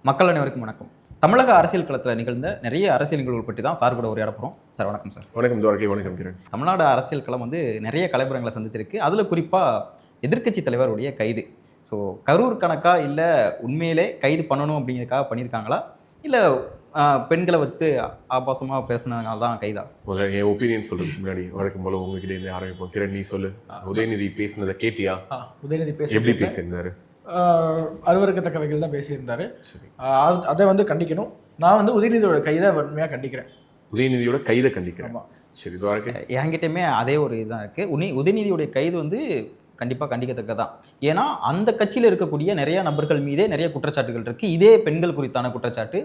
மக்கள் அனைவருக்கும் வணக்கம். தமிழக அரசியல் களத்தில் நிகழ்ந்த நிறைய அரசியல் நிகழ்வுகள் பற்றி தான் சார் கூட உரையாட போகிறோம். சார் வணக்கம் சார். வணக்கம் துவாரகை. வணக்கம் கிரண். தமிழ்நாடு அரசியல் களம் நிறைய கலைபுரங்களை சந்திச்சிருக்கு. அதில் குறிப்பாக எதிர்க்கட்சி தலைவருடைய கைது. ஸோ கரூர் கணக்கா இல்லை உண்மையிலே கைது பண்ணணும் அப்படிங்கிறதுக்காக பண்ணியிருக்காங்களா, இல்லை பெண்களை ஆபாசமாக பேசுனதுனால தான் கைதா? என் ஒப்பீனியன் சொல்றதுக்கு முன்னாடி வழக்கம் போல உங்ககிட்ட இருந்து ஆரம்பிப்போம். கிரண், நீ சொல்லு. உதயநிதி பேசினதை கேட்டியா? உதயநிதி எப்படி பேசியிருந்தாரு? அருவருக்கத்தக்க வகையில் தான் பேசியிருந்தாரு. அதை கண்டிக்கணும். நான் உதயநிதியோட கைதை வன்மையாக கண்டிக்கிறேன். உதயநிதியோட கைதை கண்டிக்கிறேன். சரி, என்கிட்டயுமே அதே ஒரு இதுதான் இருக்குது. உதயநிதியுடைய கைது கண்டிப்பாக கண்டிக்கத்தக்கதான். ஏன்னா அந்த கட்சியில் இருக்கக்கூடிய நிறைய நபர்கள் மீதே நிறைய குற்றச்சாட்டுகள் இருக்குது. இதே பெண்கள் குறித்தான குற்றச்சாட்டு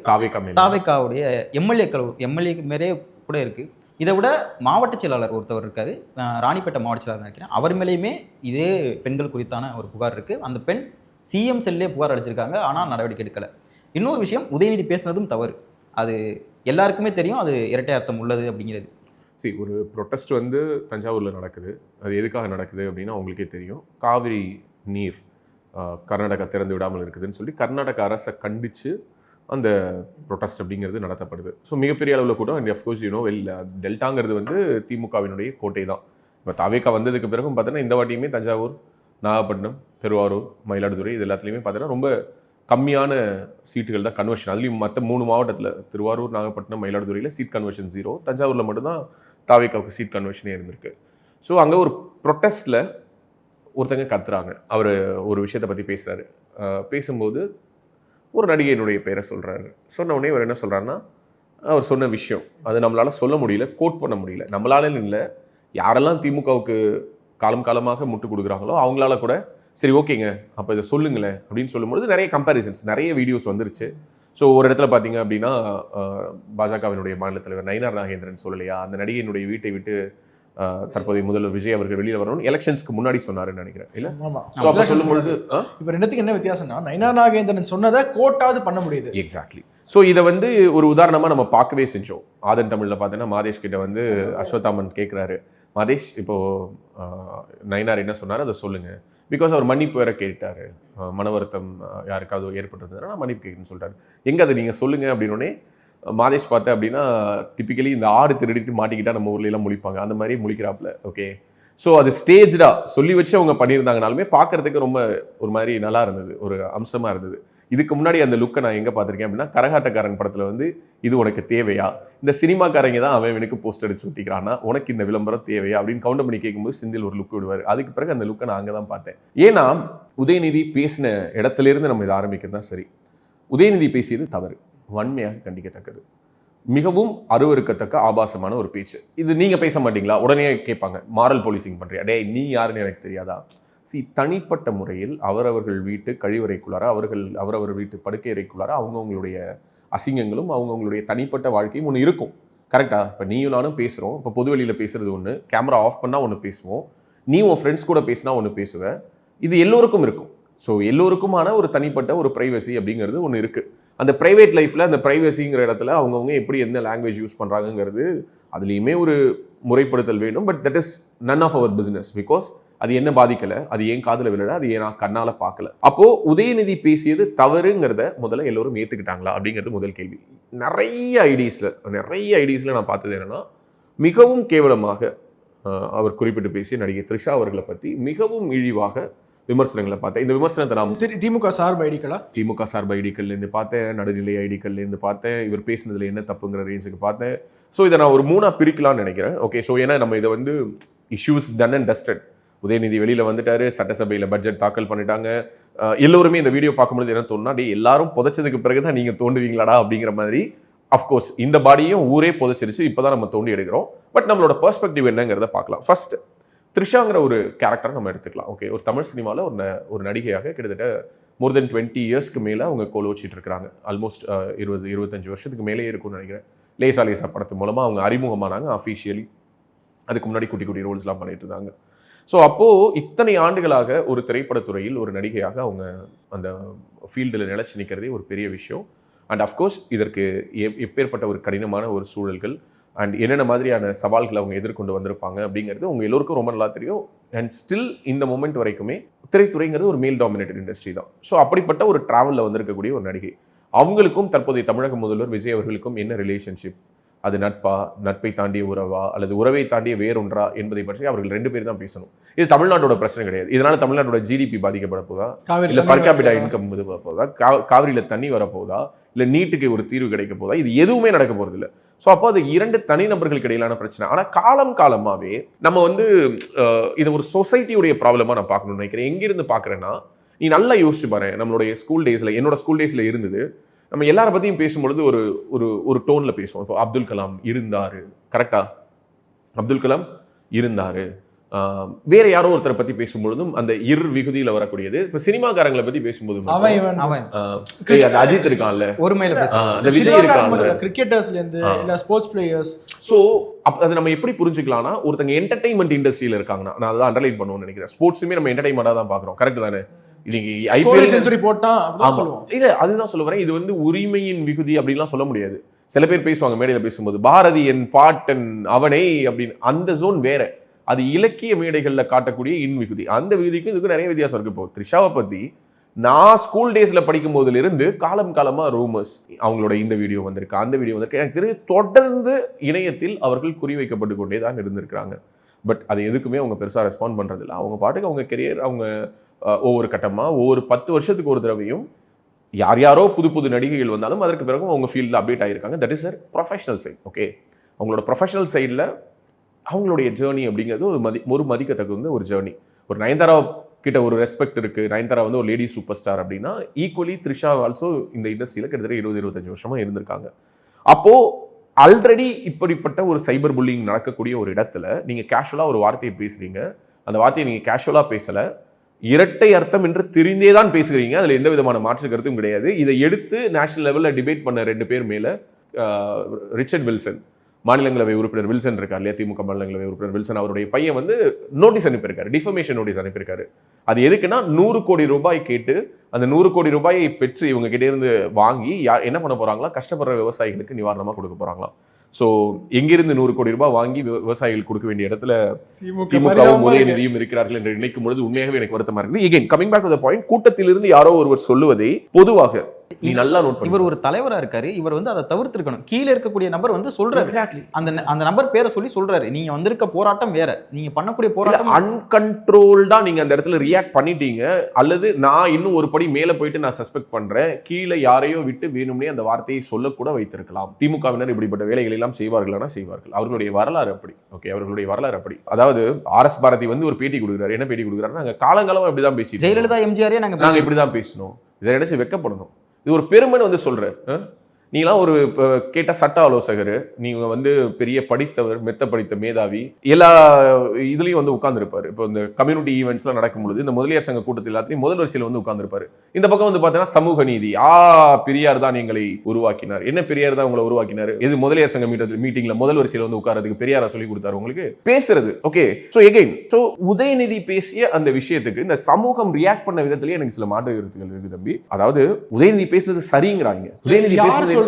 தாவேக்காவுடைய எம்எல்ஏ மேலே கூட இருக்குது. இதை விட மாவட்ட செயலாளர் ஒருத்தவர் இருக்காரு, ராணிப்பேட்டை மாவட்ட செயலாளர் நினைக்கிறேன், அவர் மேலேயுமே இதே பெண்கள் குறித்தான ஒரு புகார் இருக்குது. அந்த பெண் சிஎம் செல்லே புகார் அளிச்சிருக்காங்க, ஆனால் நடவடிக்கை எடுக்கலை. இன்னொரு விஷயம், உதயநிதி பேசுனதும் தவறு. அது எல்லாருக்குமே தெரியும், அது இரட்டை அர்த்தம் உள்ளது அப்படிங்கிறது. ஒரு ப்ரொட்டஸ்ட் தஞ்சாவூரில் நடக்குது. அது எதுக்காக நடக்குது அப்படின்னா உங்களுக்கே தெரியும். காவிரி நீர் கர்நாடகா திறந்து விடாமல் இருக்குதுன்னு சொல்லி கர்நாடக அரசை கண்டித்து அந்த ப்ரொட்டஸ்ட் அப்படிங்கிறது நடத்தப்படுது. ஸோ மிகப்பெரிய அளவில் கூட அண்ட் அஃப்கோர்ஸ் டெல்டாங்கிறது திமுகவினுடைய கோட்டை தான். இப்போ தாவேக்கா வந்ததுக்கு பிறகும் பார்த்தோன்னா இந்த வாட்டியுமே தஞ்சாவூர், நாகப்பட்டினம், திருவாரூர், மயிலாடுதுறை இது எல்லாத்துலேயுமே பார்த்தோன்னா ரொம்ப கம்மியான சீட்டுகள் தான் கன்வர்ஷன். அதுலேயும் மற்ற 3 மாவட்டத்தில் திருவாரூர், நாகப்பட்டினம், மயிலாடுதுறையில் சீட் கன்வர்ஷன் 0. தஞ்சாவூரில் மட்டும்தான் தாவேக்காவுக்கு சீட் கன்வர்ஷனே இருந்திருக்கு. ஸோ அங்கே ஒரு ப்ரொட்டஸ்ட்டில் ஒருத்தங்க கத்துறாங்க. அவர் ஒரு விஷயத்தை பற்றி பேசுகிறாரு. பேசும்போது ஒரு நடிகையினுடைய பேரை சொல்கிறாரு. சொன்ன உடனே அவர் என்ன சொல்கிறாருன்னா, அவர் சொன்ன விஷயம் அது நம்மளால் சொல்ல முடியல, கோட் பண்ண முடியல. நம்மளால இல்லை, யாரெல்லாம் திமுகவுக்கு காலமாக முட்டு கொடுக்குறாங்களோ அவங்களால கூட சரி ஓகேங்க அப்போ இதை சொல்லுங்களேன் அப்படின்னு சொல்லும்போது நிறைய கம்பேரிசன்ஸ், நிறைய வீடியோஸ் வந்துருச்சு. ஸோ ஒரு இடத்துல பார்த்தீங்க அப்படின்னா பாஜகவினுடைய மாநில தலைவர் நயினார் நாகேந்திரன் சொல்லலையா, அந்த நடிகையினுடைய வீட்டை விட்டு தற்போதைய முதல்வர் விஜய் அவர்கள் வெளியில் வரணும் எலெக்ஷன்ஸ்க்கு முன்னாடி சொன்னாருன்னு நினைக்கிறேன். இல்லை, ஸோ அப்போ சொல்லும்பொழுது இப்போ ரெண்டுத்துக்கு என்ன வித்தியாசம்னா, நயினார் நாகேந்திரன் சொன்னதை கோட்டாவது பண்ண முடியுது. எக்ஸாக்ட்லி. ஸோ இதை ஒரு உதாரணமாக நம்ம பார்க்கவே செஞ்சோம். ஆதன் தமிழில் பார்த்தீங்கன்னா மாதேஷ் கிட்ட அஸ்வத்தாமன் கேட்குறாரு, மாதேஷ் இப்போது நயினார் என்ன சொன்னார் அதை சொல்லுங்கள். பிகாஸ் அவர் மன்னிப்பு வேற கேட்டார். மன வருத்தம் யாருக்காவது ஏற்பட்டிருந்ததுன்னா மன்னிப்பு கேட்குன்னு சொல்லிட்டாரு. எங்கே அதை நீங்கள் சொல்லுங்கள் அப்படின்னோடனே மாதேஷ் பார்த்தேன் அப்படின்னா டிப்பிக்கலி இந்த ஆடு திருடிட்டு மாட்டிக்கிட்டா நம்ம ஊர்லாம் முழிப்பாங்க, அந்த மாதிரி முழிக்கிறாப்புல. ஓகே, ஸோ அது ஸ்டேஜாக சொல்லி வச்சு அவங்க பண்ணியிருந்தாங்கனாலுமே பார்க்கறதுக்கு ரொம்ப ஒரு மாதிரி நல்லா இருந்தது, ஒரு அம்சமாக இருந்தது. இதுக்கு முன்னாடி அந்த லுக்கை நான் எங்கே பார்த்துருக்கேன் அப்படின்னா கரகாட்டக்காரன் படத்தில் இது உனக்கு தேவையா, இந்த சினிமாக்காரங்க தான் அவனுக்கு போஸ்டர் அடிச்சு விட்டிக்கிறான்னா உனக்கு இந்த விளம்பரம் தேவையா அப்படின்னு கவுண்டர் பண்ணி கேட்கும்போது செந்தில் ஒரு லுக் விடுவார். அதுக்கு பிறகு அந்த லுக்கை நான் அங்கே தான் பார்த்தேன். ஏன்னா உதயநிதி பேசின இடத்துலேருந்து நம்ம இதை ஆரம்பிக்கிறது தான் சரி. உதயநிதி பேசியது தவறு, வன்மையாக கண்டிக்கத்தக்கது, மிகவும் அருவருக்கத்தக்க ஆபாசமான ஒரு பேச்சு. இது நீங்கள் பேச மாட்டீங்களா, உடனே கேட்பாங்க மாரல் போலீசிங் பண்ணுறியா, டே நீ யாருன்னு எனக்கு தெரியாதா. தனிப்பட்ட முறையில் அவரவர்கள் வீட்டு கழிவறைக்குள்ளார அவரவர் வீட்டு படுக்கை அறைக்குள்ளார அவங்கவுங்களுடைய அசிங்கங்களும் அவங்கவுங்களுடைய தனிப்பட்ட வாழ்க்கையும் ஒன்று இருக்கும். கரெக்டாக? இப்போ நீயும் நானும் பேசுகிறோம். இப்போ பொது வெளியில் பேசுகிறது ஒன்று, கேமரா ஆஃப் பண்ணால் ஒன்று பேசுவோம், நீ உன் ஃப்ரெண்ட்ஸ் கூட பேசினா ஒன்று பேசுவேன். இது எல்லோருக்கும் இருக்கும். ஸோ எல்லோருக்குமான ஒரு தனிப்பட்ட ஒரு ப்ரைவசி அப்படிங்கிறது ஒன்று இருக்குது. அந்த ப்ரைவேட் லைஃப்பில் அந்த ப்ரைவசிங்கிற இடத்துல அவங்கவுங்க எப்படி எந்த லாங்குவேஜ் யூஸ் பண்ணுறாங்கங்கிறது அதுலேயுமே ஒரு முறைப்படுத்தல் வேணும். But that is none of our business. Because அது என்ன பாதிக்கலை, அது ஏன் காதில் விழல, அது ஏன் நான் கண்ணால் பார்க்கல. அப்போது உதயநிதி பேசியது தவறுங்கிறத முதல்ல எல்லோரும் ஏற்றுக்கிட்டாங்களா அப்படிங்கிறது முதல் கேள்வி. நிறைய ஐடிஸில் நான் பார்த்தது என்னென்னா, மிகவும் கேவலமாக அவர் குறிப்பிட்டு பேசிய நடிகை த்ரிஷா அவர்களை பற்றி மிகவும் இழிவாக விமர்சனங்களை பார்த்தேன். இந்த விமர்சனத்தை நான் திமுக சார்பு ஐடிக்கள்லேருந்து பார்த்தேன், நடுநிலை ஐடிக்கள்லேருந்து பார்த்தேன், இவர் பேசுனதுல என்ன தப்புங்கிற ரேஞ்சுக்கு பார்த்தேன். ஸோ இதை நான் ஒரு 3 பிரிக்கலாம்னு நினைக்கிறேன். ஓகே, ஸோ ஏன்னா நம்ம இதை issues done and dusted. Udhayanidhi வெளியில் வந்துட்டாரு, சட்டசபையில் பட்ஜெட் தாக்கல் பண்ணிட்டாங்க. எல்லோருமே இந்த வீடியோ பார்க்கும்போது என்ன தோணுனா, எல்லாரும் புதைச்சதுக்கு பிறகு தான் நீங்கள் தோண்டுவீங்களாடா அப்படிங்கிற மாதிரி. அஃப்கோர்ஸ் இந்த பாடியும் ஊரே புதைச்சிருச்சு, இப்போ தான் நம்ம தோண்டி எடுக்கிறோம். பட் நம்மளோட பெர்ஸ்பெக்டிவ் என்னங்கிறத பார்க்கலாம். ஃபர்ஸ்ட், த்ரிஷாங்கிற ஒரு கேரக்டரை நம்ம எடுத்துக்கலாம். ஓகே, ஒரு தமிழ் சினிமாவில் ஒரு நடிகையாக கிட்டத்தட்ட மோர் தென் 20 இயர்ஸ்க்கு மேலே அவங்க கோலோச்சிட்டு இருக்கிறாங்க. ஆல்மோஸ்ட் 20-25 வருஷத்துக்கு மேலே இருக்கும்னு நினைக்கிறேன். லேசா படத்து மூலமாக அவங்க அறிமுகமானாங்க அஃபீஷியலி. அதுக்கு முன்னாடி குட்டி ரோல்ஸ்லாம் பண்ணிட்டு இருந்தாங்க. ஸோ அப்போது இத்தனை ஆண்டுகளாக ஒரு திரைப்படத்துறையில் ஒரு நடிகையாக அவங்க அந்த ஃபீல்டில் நிலைச்சி நிற்கிறதே ஒரு பெரிய விஷயம். அண்ட் அஃப்கோர்ஸ் இதற்கு எப்பேற்பட்ட ஒரு கடினமான ஒரு சூழல்கள் அண்ட் என்னென்ன மாதிரியான சவால்களை அவங்க எதிர்கொண்டு வந்திருப்பாங்க அப்படிங்கிறது உங்கள் எல்லோருக்கும் ரொம்ப நல்லா தெரியும். அண்ட் ஸ்டில் இந்த மொமெண்ட் வரைக்குமே திரைத்துறைங்கிறது ஒரு மேல் டாமினேட்டட் இண்டஸ்ட்ரி தான். ஸோ அப்படிப்பட்ட ஒரு ட்ராவலில் வந்திருக்கக்கூடிய ஒரு நடிகை. அவங்களுக்கும் தற்போதைய தமிழக முதல்வர் விஜய் அவர்களுக்கும் என்ன ரிலேஷன்ஷிப், அது நட்பா, நட்பை தாண்டிய உறவா, அல்லது உறவை தாண்டிய வேறொன்றா என்பதை பற்றி அவர்கள் 2 பேர் தான் பேசணும். இது தமிழ்நாட்டோட பிரச்சனை கிடையாது. இதனால தமிழ்நாட்டோட ஜிடிபி பாதிக்கப்பட போதா, இல்ல பர் கேபிட்டா இன்கம் இது போதா, காவிரியில தண்ணி வரப்போதா, இல்ல நீட்டுக்கு ஒரு தீர்வு கிடைக்க போதா, இது எதுவுமே நடக்க போறது இல்லை. ஸோ அப்போ அது 2 தனிநபர்களுக்கு இடையிலான பிரச்சனை. ஆனால் காலமாவே நம்ம வந்து இதை ஒரு சொசைட்டியுடைய ப்ராப்ளமா நான் பார்க்கணும்னு நினைக்கிறேன். எங்கிருந்து பார்க்குறேன்னா, நீ நல்லா யோசிச்சு பாரு. நம்மளுடைய ஸ்கூல் டேஸ்ல, என்னோட ஸ்கூல் டேஸ்ல இருந்தது, நம்ம எல்லார பத்தியும் பேசும்பொழுது ஒரு ஒரு ஒரு டோன்ல பேசுவோம். இப்போ அப்துல் கலாம் இருந்தாரு, கரெக்டா? அப்துல் கலாம் இருந்தாரு. வேற யாரோ ஒருத்தரை பத்தி பேசும்பொழுதும் அந்த விகுதியில வரக்கூடியது. இப்ப சினிமாக்காரங்களை பத்தி பேசும்போது அஜித் இருக்கான்ல, அந்த விஜய் இருக்கான்ல, கிரிக்கெட்டர்ஸ்ல இருந்து இல்ல ஸ்போர்ட்ஸ் பிளேயர்ஸ். சோ அதை நம்ம எப்படி புரிஞ்சுக்கலாம்னா, ஒருத்தங்க என்டர்டைன்மெண்ட் இண்டஸ்ட்ரியில இருக்காங்கன்னா, நான் அதான் அண்டர்லைன் பண்ணுவேன்னு நினைக்கிறேன். ஸ்போர்ட்ஸுமே நம்ம என்டர்டைன்மெண்டா தான் பாக்குறோம், கரெக்ட் தானே? இன்னைக்கு ஐபிஎல் செஞ்சுரி போட்டா இல்ல, அதுதான் சொல்ல வரேன். இது வந்து உரிமையின் விகுதி அப்படின்லாம் சொல்ல முடியாது. சில பேர் பேசுவாங்க மேடையில பேசும்போது, பாரதியன் பாட்டன் அவனை அப்படின்னு. அந்த ஜோன் வேற. அது இலக்கிய மேடைகள்ல காட்டக்கூடிய விகுதி. அந்த விகுதிக்கும் இதுக்கும் நிறைய வித்தியாசம் இருக்கு. இப்போ த்ரிஷாவை பத்தி நான் ஸ்கூல் டேஸ்ல படிக்கும் போதுல இருந்து காலமா ரூமர்ஸ், அவங்களோட இந்த வீடியோ வந்திருக்கு, அந்த வீடியோ வந்திருக்கு, எனக்கு தெரிஞ்சு தொடர்ந்து இணையத்தில் அவர்கள் குறிவைக்கப்பட்டு கொண்டே தான் இருந்திருக்கிறாங்க. பட் அது எதுக்குமே அவங்க பெருசா ரெஸ்பாண்ட் பண்றது இல்லை. அவங்க பாட்டுக்கு அவங்க கெரியர், அவங்க ஒவ்வொரு கட்டமா ஒவ்வொரு 10 வருஷத்துக்கு ஒரு தடவையும் யாரோ புது நடிகைகள் வந்தாலும் அதற்கு பிறகு அவங்க ஃபீல்டில் அப்டேட் ஆகியிருக்காங்க. That is professional side. Okay, அவங்களோட ப்ரொஃபஷனல் சைடில் அவங்களுடைய ஜேர்னி அப்படிங்கிறது ஒரு மதிக்கத்தக்க ஒரு ஜேர்னி. ஒரு நயன்தாரா கிட்ட ஒரு ரெஸ்பெக்ட் இருக்கு. நயன்தாரா வந்து ஒரு லேடி சூப்பர் ஸ்டார் அப்படின்னா, ஈக்குவலி த்ரிஷா ஆல்சோ இந்த இண்டஸ்ட்ரியில கிட்டத்தட்ட 20-25 வருஷமா இருந்திருக்காங்க. அப்போ ஆல்ரெடி இப்படிப்பட்ட ஒரு சைபர் புல்லிங் நடக்கக்கூடிய ஒரு இடத்துல நீங்க கேஷுவலா ஒரு வார்த்தையை பேசுறீங்க. அந்த வார்த்தையை நீங்க கேஷுவலா பேசல, இரட்டை அர்த்தம் என்று தெரிந்தே தான் பேசுகிறீங்க. அதுல எந்த விதமான மாற்று கருத்தும் கிடையாது. இதை எடுத்து நேஷனல் லெவல்ல டிபேட் பண்ண 2 பேர் மேல ரிச்சர்ட் வில்சன், மாநிலங்களவை உறுப்பினர் வில்சன் இருக்கார் இல்லையா, திமுக மாநிலங்களவை உறுப்பினர் வில்சன், அவருடைய பையன் வந்து நோட்டீஸ் அனுப்பியிருக்காரு, டிஃபமேஷன் நோட்டீஸ் அனுப்பியிருக்காரு. அது எதுக்குன்னா 100 கோடி ரூபாய் கேட்டு அந்த 100 கோடி ரூபாயை பெற்று இவங்க கிட்டே இருந்து வாங்கி என்ன பண்ண போறாங்களா, கஷ்டப்படுற விவசாயிகளுக்கு நிவாரணமா கொடுக்க போறாங்களாம். ஸோ எங்கிருந்து 100 கோடி ரூபாய் வாங்கி விவசாயிகள் கொடுக்க வேண்டிய இடத்துல திமுகவும் உதயநிதியும் இருக்கிறார்கள் என்று நினைக்கும் பொழுது உண்மையாகவே எனக்கு வருத்தமா இருக்குது. Again coming back to the point, கூட்டத்திலிருந்து யாரோ ஒருவர் சொல்லுவதை பொதுவாக நீ நல்லா நோட் பண்ணு. இவர் ஒரு தலைவரா இருக்காரு, இவர் வந்து அதை தவிர்த்திருக்கணும். கீழே இருக்கக்கூடிய நபர் வந்து சொல்றாரு, அந்த நபர் பேரை சொல்லி சொல்றாரு, நீங்க வந்திருக்க போராட்டம் வேற, நீங்க பண்ணக்கூடிய போராட்டம் அன்கண்ட்ரோல்டா நீங்க அந்த இடத்துல ரியாக்ட் பண்ணிட்டீங்க. அல்லது நான் இன்னும் ஒரு படி மேல போயிட்டு நான் சஸ்பெக்ட் பண்றேன், கீழே யாரையோ விட்டு வேணும்னே அந்த வார்த்தையை சொல்லக்கூட வைத்திருக்கலாம். திமுகவினர் இப்படிப்பட்ட வேலைகள் எல்லாம் செய்வார்களா? செய்வார்கள். அவர்களுடைய வரலாறு அப்படி. ஓகே, அவர்களுடைய வரலாறு அப்படி. அதாவது RS பாரதி வந்து ஒரு பேட்டி கொடுக்குறாரு. என்ன பேட்டி கொடுக்குறாரு? நாங்க காலங்காலமா இப்படிதான் பேசி, ஜெயலலிதா எம்ஜிஆரே நாங்க இப்படிதான் பேசணும், இதை நினைச்சு வெக்கப்படணும். இது ஒரு பெருமைன்னு வந்து சொல்ற. நீங்களாம் ஒரு கேட்ட சட்ட ஆலோசகர், நீங்க வந்து பெரிய படித்தவர், மெத்த படித்த மேதாவி, எல்லா இதுலயும் வந்து உட்கார்ந்துருப்பாரு. இப்போ இந்த கம்யூனிட்டி ஈவெண்ட்ஸ்லாம் நடக்கும்பொழுது இந்த முதலியார் சங்க கூட்டத்தில் எல்லாத்தையும் முதல் வரிசையில் வந்து உட்கார்ந்துருப்பாரு. இந்த பக்கம் வந்து பார்த்தீங்கன்னா சமூக நீதி, பெரியார் தான் எங்களை உருவாக்கினார். என்ன பெரியார் தான் உங்களை உருவாக்கினார்? இது முதலியார் சங்க மீட்டிங்ல முதல் வரிசையில் வந்து உட்கார்றதுக்கு பெரியாரா சொல்லி கொடுத்தாரு உங்களுக்கு பேசுறது. ஓகே, ஸோ எகைன் உதயநிதி பேசிய அந்த விஷயத்துக்கு இந்த சமூகம் ரியாக்ட் பண்ண விதத்திலேயே எனக்கு சில மாற்று கருத்துக்கள் இருக்கு தம்பி. அதாவது உதயநிதி பேசுறது சரிங்கிறாங்க, உதயநிதி பேசுறது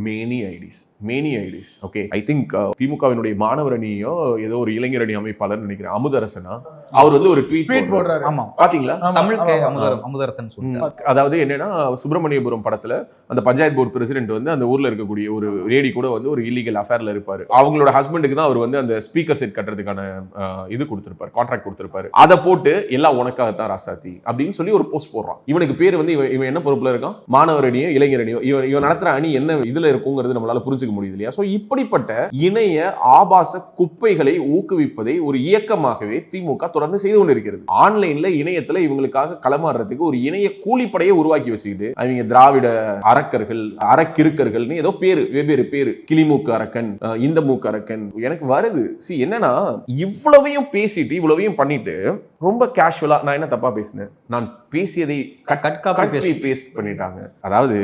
many ideas. Okay, I think திமுகவினுடைய மாணவர் அணியோ ஏதோ ஒரு இளைஞர் அணி அமைப்பாளர் நினைக்கிறேன், அமுதரசனா, அவர் வந்து ஒரு ட்வீட் போடுறாரு. ஆமா, பாத்தீங்களா? தமிழுக்கு அமுதரசன் சொல்றாரு. அதாவது என்னன்னா, சுப்பிரமணியபுரம் படத்துல அந்த பஞ்சாயத்து போர்டு பிரசிடென்ட் வந்து அந்த ஊர்ல இருக்கக்கூடிய ஒரு லேடி கூட வந்து ஒரு இல்லீகல் அஃபேர்ல இருப்பாரு. அவங்களோட ஹஸ்பண்டுக்கு தான் அவர் வந்து அந்த ஸ்பீக்கர் செட் கட்டுறதுக்கான இது கொடுத்திருப்பாரு, கான்ட்ராக்ட் கொடுத்திருப்பாரு. அதை போட்டு எல்லாம் உனக்காகத்தான் ராசாத்தி அப்படின்னு சொல்லி ஒரு போஸ்ட் போடுறான். இவனுக்கு பேர் வந்து இவன் என்ன பொறுப்புல இருக்கான்? மாணவர் அணியோ இளைஞர் அணியோ, இவன் நடத்துற அணி என்ன இதுல இருக்குங்கிறது நம்மளால புரிஞ்சுக்க முடியுது இல்லையா? சோ இப்படிப்பட்ட இணைய ஆபாச குப்பைகளை ஊக்குவிப்பதை ஒரு இயக்கமாகவே திமுக தொடர்ந்து செய்து கொண்டிருக்கிறது. ஆன்லைன்ல இணையத்துல இவங்களுக்காக களமாடுறதுக்கு ஒரு இணைய கூலிப்படையை உருவாக்கி வச்சுக்கிட்டு அவங்க திராவிட அரக்கர்கள், அரக்கிருக்கர்கள்னு ஏதோ பேரு, வெவ்வேறு பேரு, கிளிமூக்கு அரக்கன், இந்த மூக்கு அரக்கன் எனக்கு வருது. என்னன்னா இவ்வளவையும் பேசிட்டு இவ்வளவையும் பண்ணிட்டு ரொம்ப கேஷுவலா நான் என்ன தப்பா பேசினேன், நான் பேசியதை கட் காப்பி பேஸ்ட் பண்ணிட்டாங்க. அதாவது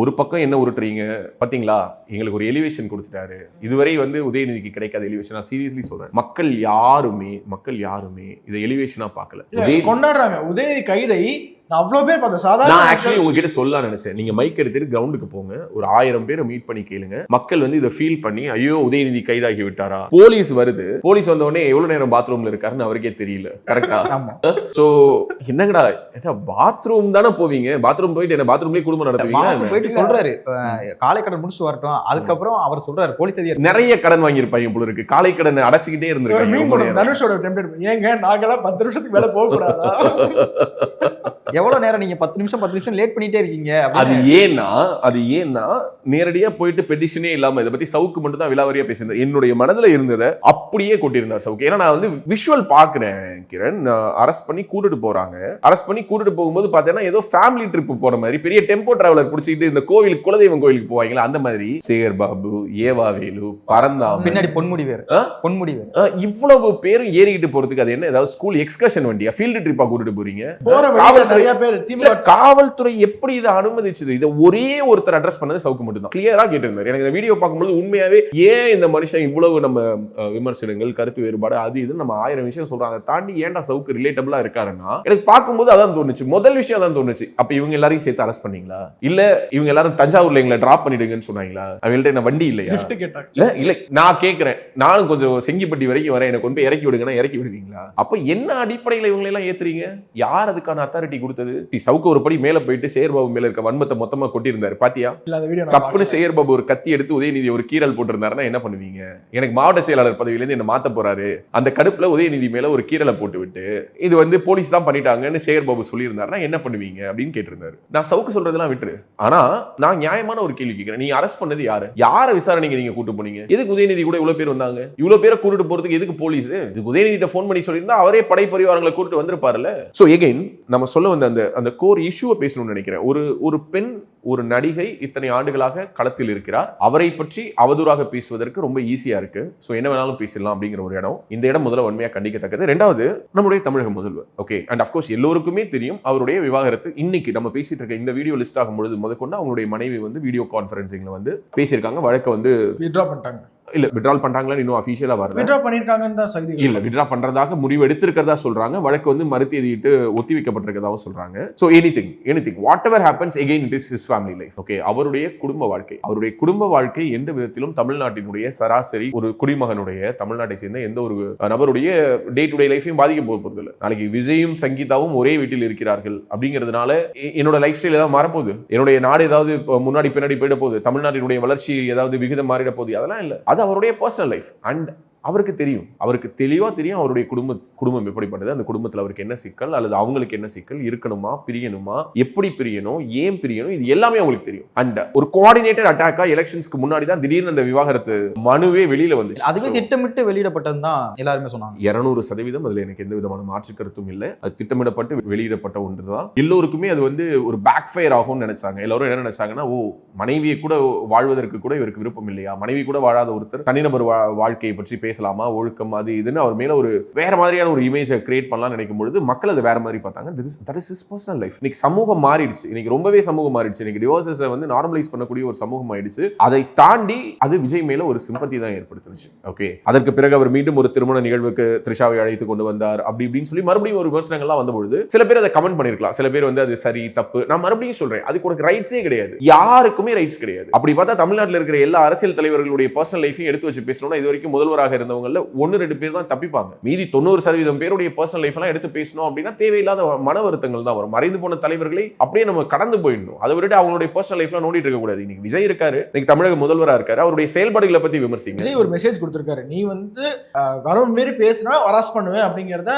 ஒரு பக்கம் என்ன உருட்டுறீங்க பாத்தீங்களா, எங்களுக்கு ஒரு எலிவேஷன் கொடுத்துட்டாரு. இதுவரை வந்து உதயநிதிக்கு கிடைக்காத எலிவேஷன். நான் சீரியஸ்லி சொல்றேன், மக்கள் யாருமே இதை எலிவேஷனா பார்க்கல. கொண்டாடுறாங்க உதயநிதி கைதை. அவ்வளவு பேர் பார்த்த சாதாரண நான் ஆக்சுவலி உங்ககிட்ட சொல்லலாம் நினைச்சேன், நீங்க மைக் எடுத்துட்டு கிரவுண்டுக்கு போங்க, ஒரு 1000 பேரை மீட் பண்ணி கேளுங்க, மக்கள் வந்து இதை ஃபீல் பண்ணி ஐயோ உதயநிதி கைதாகி விட்டாரா, போலீஸ் வருது, போலீஸ் வந்த உடனே எவ்வளவு நேரம் பாத்ரூம்ல இருக்காருன்னு அவருக்கே தெரியல. கரெக்டா? சோ என்னங்கடா பாத்ரூம் தானே போவீங்க, பாத்ரூம் போயிட்டு என்ன பாத்ரூம்லயே குடும்பம் நடத்துவீங்க போயிட்டு சொல்றாரு காலை கடன் முடிச்சுட்டு வரட்டும், அதுக்கப்புறம் அவர் சொல்றாரு போலீஸ் அதிகாரி நிறைய கடன் வாங்கியிருப்பாங்க போல இருக்கு, காலை கடன் அடைச்சிக்கிட்டே இருந்திருக்காங்க. தனுஷோட டெம்ப்ளேட், ஏங்க நாங்கெல்லாம் 10 நிமிஷத்துக்கு மேல போக கூடாதா? எவ்வளவு நேரம் நீங்க 10 நிமிஷம் லேட் பண்ணிட்டே இருக்கீங்க. அது ஏன்னா நேரடியா போயிட்டு பெட்டிஷனே இல்லாம இதை பத்தி சவுக்கு மட்டும் தான் விலாவரியா பேசியிருந்தார். என்னுடைய மனதுல இருந்ததை அப்படியே கொட்டியிருந்தார் சவுக்கு. ஏன்னா நான் வந்து விஷுவல் பாக்குறேன் கிரண், அரெஸ்ட் பண்ணி கூட்டிட்டு போறாங்க. அரெஸ்ட் பண்ணி கூட்டிட்டு போகும்போது பாத்தீங்கன்னா ஏதோ ஃபேமிலி ட்ரிப் போற மாதிரி பெரிய டெம்போ டிராவலர் பிடிச்சிட்டு இந்த கோவிலுக்கு குலதெய்வம் கோவிலுக்கு போவாங்களா அந்த மாதிரி சேகர் பாபு, ஏவாவேலு, பரந்தாமன், பின்னாடி பொன்முடி வேறு இவ்வளவு பேரும் ஏறிக்கிட்டு போறதுக்கு அது என்ன ஏதாவது ஸ்கூல் எக்ஸ்கர்ஷன் வண்டியா, ஃபீல்டு ட்ரிப்பா கூட்டிட்டு போறீங்க? காவல்துறை எப்படி இதை அனுமதிச்சது? இதை ஒரே ஒருத்தர் அட்ரஸ் பண்ணது சவுக்கு மட்டும் தான் கிளியரா கேட்டிருந்தாரு. எனக்கு இந்த வீடியோ பார்க்கும்போது உண்மையாவே ஏன் இந்த மனுஷன் இவ்வளவு நம்ம விமர்சனங்கள், கருத்து வேறுபாடு, அது இது நம்ம 1000 விஷயம் சொல்றாங்க, தாண்டி ஏன்டா சவுக்கு ரிலேட்டபிளா இருக்காருன்னா எனக்கு பார்க்கும்போது அதான் தோணுச்சு. முதல் விஷயம் அதான் தோணுச்சு, அப்ப இவங்க எல்லாரையும் சேர்த்து அரெஸ்ட் பண்ணீங்களா, இல்ல இவங்க எல்லாரும் தஞ்சாவூர்ல எங்களை டிராப் பண்ணிடுங்கன்னு சொன்னாங்களா, அவங்கள்ட்ட என்ன வண்டி இல்லையா, இல்ல நான் கேட்கிறேன், நானும் கொஞ்சம் செங்கிப்பட்டி வரைக்கும் வரேன், எனக்கு கொண்டு போய் இறக்கி விடுங்கன்னா இறக்கி விடுவீங்களா? அப்ப என்ன அடிப்படையில் இவங்க எல்லாம் ஏத்துறீங்க? யார் அதுக்கான அத்தாரிட்டி கொடுத்தது? சவுக்கு ஒரு படி மேல போயிட்டு சேகர்பாபு மேல இருக்க வன்மத்தை மொத்தமா கொட்டியிருந்தாரு பாத்தியா? தப்புன்னு சேகர்பாபு ஒரு கத்தி எடுத்து உதயநிதி ஒரு கீரல் போட்டிருந்தாருன்னா என்ன பண்ணுவீங்க? எனக்கு மாவட்ட செயலாளர் பதவியில இருந்து என்ன மாத்த போறாரு, அந்த கடுப்புல உதயநிதி மேல ஒரு கீரலை போட்டு விட்டு இது வந்து போலீஸ் தான் பண்ணிட்டாங்கன்னு சேகர்பாபு சொல்லியிருந்தாருன்னா என்ன பண்ணுவீங்க அப்படின்னு கேட்டிருந்தாரு. நான் சவுக்கு சொல்றதெல்லாம் விட்டுரு, ஆனா நான் நியாயமான ஒரு கேள்வி கேட்கிறேன். நீங்க அரெஸ்ட் பண்ணது யார விசாரணைக்கு நீங்க கூட்டு போனீங்க? எதுக்கு உதயநிதி கூட இவ்வளவு பேர் வந்தாங்க? இவ்வளவு பேரை கூட்டிட்டு போறதுக்கு எதுக்கு போலீஸ்? இதுக்கு உதயநிதிட்ட போன் பண்ணி சொல்லியிருந்தா அவரே படை பரிவாரங்களை கூட்டிட்டு வந்திருப்பாருல்ல. சோ எகைன் நம்ம சொல்ல வந்த அந்த கோர் இஷ்யூவை பேசணும்னு நினைக்கிறேன். ஒரு பெண், ஒரு நடிகை இத்தனை ஆண்டுகளாக களத்தில் இருக்கிறார், அவரை பற்றி அவதூறாக பேசுவதற்கு ரொம்ப ஈஸியா இருக்கு. சோ என்ன வேணாலும் பேசலாம் அப்படிங்கிற ஒரு இடம். இந்த இடம் முதல்ல வன்மையா கண்டிக்கத்தக்கது. ரெண்டாவது நம்முடைய தமிழக முதல்வர், ஓகே, அண்ட் அஃப்கோர்ஸ் எல்லோருக்குமே தெரியும் அவருடைய விவாகரத்து. இன்னைக்கு நம்ம பேசிட்டு இருக்க இந்த வீடியோ லிஸ்ட் ஆகும் பொழுது முதற்கொண்டு அவங்களுடைய மனைவி வந்து வீடியோ கான்ஃபரன்சிங்ல வந்து பேசியிருக்காங்க. வழக்க வந்து வித்ட்ரா பண்ணிட்டாங்க. இல்ல வித்ட்ரால் பண்றாங்களா இன்னும் அபிஷியலா வரல. வித்ட்ரா பண்ணிருக்காங்கன்னு தான் செய்தி. இல்ல வித்ட்ரா பண்றதாக முடிவு எடுத்திருக்கிறதா சொல்றாங்க. வழக்கு வந்து மறுதேதியிட்டு ஒத்தி வைக்கப்பட்டிருக்கிறதாவும் சொல்றாங்க. So anything what ever happens again it is his family life. Okay, அவருடைய குடும்ப வாழ்க்கை எந்த விதத்திலும் தமிழ்நாட்டினுடைய சராசரி ஒரு குடிமகனுடைய, தமிழ்நாட்டை சேர்ந்த எந்த ஒரு நபருடைய டே டு டே லைஃபையும் பாதிக்க போறது இல்லை. நாளைக்கு விஜயும் சங்கீதாவும் ஒரே வீட்டில் இருக்கிறார்கள் அப்படிங்கிறதுனால என்னோட லைஃப் ஸ்டைல் ஏதாவது மாறப்போகுது, என்னுடைய நாடு ஏதாவது முன்னாடி பின்னாடி போயிட போகுது, தமிழ்நாட்டினுடைய வளர்ச்சி ஏதாவது விகிதம் மாறிட போகுது, அதெல்லாம் இல்லை. அது அவருடைய பர்சனல் லைஃப். அண்ட் அவருக்கு தெரியும், அவருக்கு தெளிவா தெரியும் அவருடைய குடும்பம் எப்படிப்பட்டது, அந்த குடும்பத்தில் அவருக்கு என்ன சிக்கல் அல்லது அவங்களுக்கு என்ன சிக்கல், இருக்கணுமா பிரியணுமா, எப்படி பிரியணும், ஏன் பிரியணும், இது எல்லாமே அவங்களுக்கு தெரியும். அண்ட் ஒரு கோஆர்டினேட்டட் அட்டாக்கா எலெக்ஷன்ஸ்க்கு முன்னாடி தான் திடீர்னு அந்த விவாகரத்து மனுவே வெளியில வந்து அதுவே திட்டமிட்டு வெளியிடப்பட்டது தான் எல்லாருமே சொன்னாங்க. 200% அதுல எனக்கு எந்த விதமான மாற்று கருத்தும் இல்லை. அது திட்டமிடப்பட்டு வெளியிடப்பட்ட ஒன்று தான். எல்லோருக்குமே அது வந்து ஒரு பேக் ஃபயர் ஆகும்னு நினைச்சாங்க. எல்லாரும் என்ன நினைச்சாங்கன்னா, ஓ மனைவியை கூட வாழ்வதற்கு கூட இவருக்கு விருப்பம் இல்லையா, மனைவி கூட வாழாத ஒருத்தர் தனிநபர் வாழ்க்கையை பற்றி பேசலாமா, ஒழுக்கம் அது இதுன்னு அவர் மேல ஒரு வேற மாதிரியான ஒரு இமேஜை கிரியேட் பண்ணலாம் நினைக்கும் பொழுது மக்கள் அதை வேற மாதிரி பார்த்தாங்க. That is his personal life. இன்னைக்கு சமூகம் மாறிடுச்சு, இன்னைக்கு ரொம்பவே சமூகம் மாறிடுச்சு. இன்னைக்கு டிவோர்ஸஸை வந்து நார்மலைஸ் பண்ணக்கூடிய ஒரு சமூகம் ஆயிடுச்சு. அதை தாண்டி அது விஜய் மேல ஒரு சிம்பத்தி தான் ஏற்படுத்துச்சு. ஓகே, அதற்கு பிறகு அவர் மீண்டும் ஒரு திருமண நிகழ்வுக்கு த்ரிஷாவை அழைத்து கொண்டு வந்தார் அப்படி இப்படின்னு சொல்லி மறுபடியும் ஒரு விமர்சனங்கள்லாம் வந்தபொழுது சில பேர் அதை கமெண்ட் பண்ணிருக்கலாம், சில பேர் வந்து அது சரி தப்பு. நான் மறுபடியும் சொல்றேன், அதுக்கு உனக்கு ரைட்ஸே கிடையாது, யாருக்குமே ரைட்ஸ் கிடையாது. அப்படி பார்த்தா தமிழ்நாட்டில் இருக்கிற எல்லா அரசியல் தலைவர்களுடைய பர்சனல் லைஃபையும் எடுத்து வச்சு பேசணும்னா இது வரைக்கும் முதல்வராக இருந்தவங்க 1-2 பேர் தான் தப்பிப்பாங்க. மீதி 90% பேருடைய பர்சனல் லைஃப் எல்லாம் எடுத்து பேசணும் அப்படின்னா தேவையில்லாத மன வருத்தங்கள் தான் வரும். மறைந்து போன தலைவர்களை அப்படியே நம்ம கடந்து போயிடணும். அதை விட்டு அவங்களுடைய பர்சனல் லைஃப்ல நோண்டிட்டு இருக்க கூடாது. இன்னைக்கு விஜய் இருக்காரு, இன்னைக்கு தமிழக முதல்வரா இருக்காரு, அவருடைய செயல்பாடுகளை பத்தி விமர்சிங்க. விஜய் ஒரு மெசேஜ் கொடுத்திருக்காரு, நீ வந்து வரவு மீறி பேசினா வராஸ் பண்ணுவேன் அப்படிங்கறத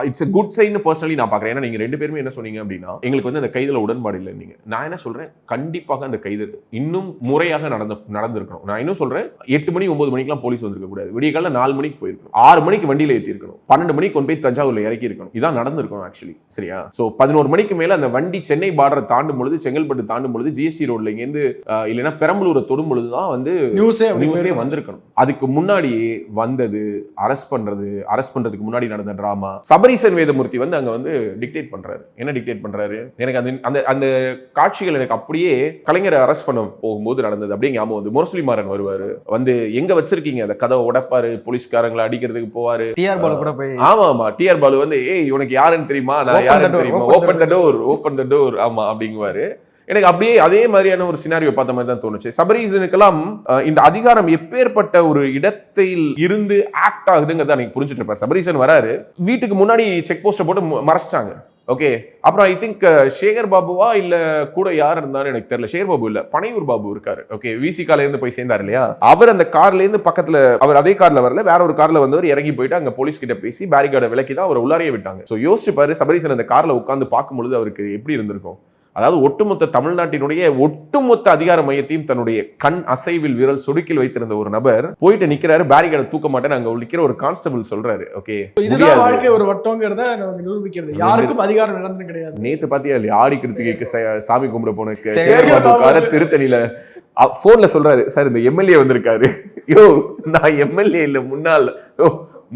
it's a good sign personally நான் பாக்குறேன். ஏன்னா நீங்க 2 பேருமே என்ன சொன்னீங்க அப்படின்னா, எங்களுக்கு வந்து அந்த கைதுல உடன்பாடு இல்லை. நீங்க நான் என்ன சொல்றேன், கண்டிப்பாக அந்த கைது இன்னும் முறையாக நடந்திருக்கணும். நான் இன்னும் சொல்றேன், 8 மணி 9 மணிக்கெல்லாம் போலீஸ் வந்திருக்க கூடாது. விடிய கால 4 மணிக்கு போயிருக்கணும், 6 மணிக்கு வண்டியில ஏத்தி இருக்கணும், 12 மணிக்கு கொண்டு போய் தஞ்சாவூர்ல இறக்கி இருக்கணும். இதான் நடந்திருக்கும் ஆக்சுவலி. சரியா? சோ 11 மணிக்கு மேல அந்த வண்டி சென்னை பார்டரை தாண்டும் பொழுது, செங்கல்பட்டு தாண்டும் பொழுது, ஜிஎஸ்டி ரோட்ல இங்க இருந்து இல்லைன்னா பெரம்பலூரை தொடும் பொழுதுதான் வந்து நியூஸே வந்திருக்கணும். அதுக்கு முன்னாடியே வந்தது அரெஸ்ட் பண்றதுக்கு முன்னாடி நடந்த டிராமா. சபரீசன் வேதமூர்த்தி வந்து அங்க வந்து டிக்டேட் பண்றாரு. என்ன டிக்டேட் பண்றாரு? எனக்கு அந்த அந்த காட்சிகள் எனக்கு அப்படியே கலைஞரை அரெஸ்ட் பண்ண போகும்போது நடந்தது அப்படியே ஞாபகம் வந்து. முரசொலி மாறன் வருவாரு, வந்து எங்க வச்சிருக்கீங்க அந்த கதவை உடைப்பாரு, போலீஸ்காரங்களை அடிக்கிறதுக்கு போவாரு. டிஆர் பாலு கூட போய் ஆமா டிஆர் பாலு வந்து ஏய் உனக்கு யாருன்னு தெரியுமா, நான் யாருன்னு தெரியுமா, ஓபன் த டோர் ஆமா அப்படிங்குவாரு. எனக்கு அப்படியே அதே மாதிரியான ஒரு சினாரியோ பார்த்த மாதிரி தான் தோணுச்சு. சபரீசனுக்கெல்லாம் இந்த அதிகாரம் எப்பேற்பட்ட ஒரு இடத்தில் இருந்து ஆக்ட் ஆகுதுங்கிறத எனக்கு புரிஞ்சுட்டு இருப்பேன். சபரீசன் வராரு, வீட்டுக்கு முன்னாடி செக் போஸ்ட்டை போட்டு மறைச்சிட்டாங்க. ஓகே, அப்புறம் ஐ திங்க் சேகர் பாபுவா இல்ல கூட யார் இருந்தாலும் எனக்கு தெரியல. சேகர் பாபு இல்ல, பனையூர் பாபு இருக்காரு. ஓகே, விசிகால இருந்து போய் சேர்ந்தாரு இல்லையா, அவர் அந்த கார்ல இருந்து பக்கத்துல, அவர் அதே கார்ல வரல, வேற ஒரு கார்ல வந்தவர் இறங்கி போயிட்டு அங்க போலீஸ் கிட்ட பேசி பேரிகார்டை விலக்கி தான் அவர் உள்ளாரையே விட்டாங்க. சோ யோசிச்சு பாரு, சபரீசன் அந்த கார்ல உட்கார்ந்து பார்க்கும்பொழுது அவருக்கு எப்படி இருந்திருக்கும். அதாவது ஒட்டுமொத்த தமிழ்நாட்டினுடைய ஒட்டுமொத்த அதிகார மையத்தையும் தன்னுடைய கண் அசைவில் விரல் சொடுக்கில் வைத்திருந்த ஒரு நபர் போயிட்டு நிக்கிறாரு, பேரிகார்டை தூக்க மாட்டேன் அங்க நிக்கிற ஒரு கான்ஸ்டபிள் சொல்றாரு. ஓகே, இதுதான் வாழ்க்கை ஒரு வட்டம்ங்கிறத நமக்கு நிரூபிக்கிறது. யாருக்கும் அதிகாரம் நிரந்தரம் கிடையாது. நேத்து பாத்தியா இல்லையா, ஆடி கிருத்திகைக்கு சாமி கும்பிட போன சேகர் பாபு திருத்தணியில போன்ல சொல்றாரு, சார் இந்த எம்எல்ஏ வந்திருக்காரு. யோ நான் எம்எல்ஏ இல்ல,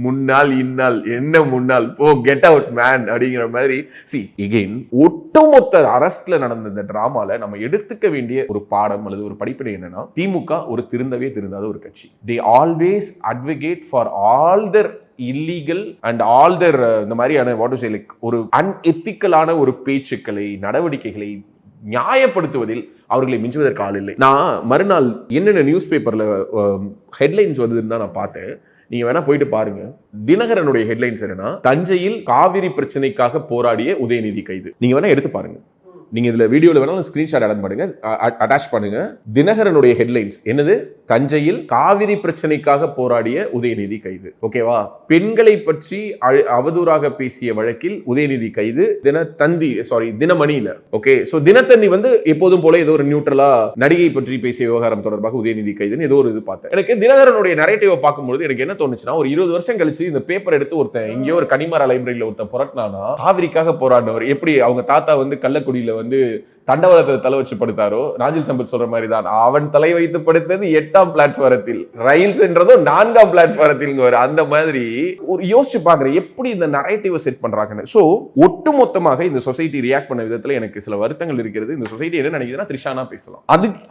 முன்னாள் இந்நாள் என்ன முன்னாள், போ கெட் அவுட் மேன் அப்படிங்கிற மாதிரி. சி எகெயின் ஒட்டுமொத்த அரஸ்ட்ல நடந்த இந்த டிராமால நம்ம எடுத்துக்க வேண்டிய ஒரு பாடம் அல்லது ஒரு படிப்பினை என்னன்னா, திமுக ஒரு திருந்தாத ஒரு கட்சி. They always advocate for all their illegal and all their இந்த மாதிரியான வாட் டு சே லைக் ஒரு அன்எத்திக்கலான ஒரு பேச்சுக்களை, நடவடிக்கைகளை நியாயப்படுத்துவதில் அவர்களை மிஞ்சுவதற்கு ஆள் இல்லை. நான் மறுநாள் என்னென்ன நியூஸ் பேப்பர்ல ஹெட்லைன்ஸ் வந்ததுன்னு தான் நான் பார்த்தேன். நீங்க வேணா போயிட்டு பாருங்க. தினகரனுடைய ஹெட்லைன்ஸ் என்னன்னா, தஞ்சையில் காவிரி பிரச்சனைக்காக போராடிய உதயநிதி கைது. நீங்க வேணா எடுத்து பாருங்க. நீங்க இதுல வீடியோல வேணாலும் ஸ்கிரீன்ஷாட் அட்டாச் பண்ணுங்க. தினகரனுடைய ஹெட்லைன்ஸ் என்னது? தஞ்சையில் காவிரி பிரச்சனைக்காக போராடிய உதயநிதி கைது. ஓகேவா? பெண்களை பற்றி அவதூறாக பேசிய வழக்கில் உதயநிதி கைது. தினமணியில. ஓகே, சோ தினத்தந்தி வந்து எப்போதும் போல ஏதோ ஒரு நியூட்ரலா நடிகை பற்றி பேசிய விவகாரம் தொடர்பாக உதயநிதி கைதுன்னு ஏதோ ஒரு இது பார்த்தேன். எனக்கு தினகரனுடைய நரேட்டிவை பார்க்கும்போது எனக்கு என்ன தோணுச்சுன்னா, ஒரு 20 வருஷம் கழிச்சு இந்த பேப்பர் எடுத்து ஒருத்தன் எங்கேயோ ஒரு கனிமரா லைப்ரரியில ஒருத்தன் புரட்டினானா, காவிரிக்காக போராடினவர் எப்படி அவங்க தாத்தா வந்து கள்ளக்குடியில வந்து தண்டவாளத்துல தலை வச்சு படுத்தாரோ, நாஜில் சம்பத் சொல்ற மாதிரி தான் அவன் தலை வைத்து படுத்தது 8ஆம் பிளாட்ஃபாரத்தில், ரயில்ஸ் என்றதும் 4ஆம் பிளாட்ஃபாரத்தில். அந்த மாதிரி ஒரு யோசிச்சு பாக்குறேன் எப்படி இந்த நரேட்டிவை செட் பண்றாங்கன்னு. சோ ஒட்டுமொத்தமாக இந்த சொசைட்டி ரியாக்ட் பண்ண விதத்துல எனக்கு சில வருத்தங்கள் இருக்கிறது. இந்த சொசைட்டி என்ன நினைக்குதுன்னா, த்ரிஷானா பேசலாம்,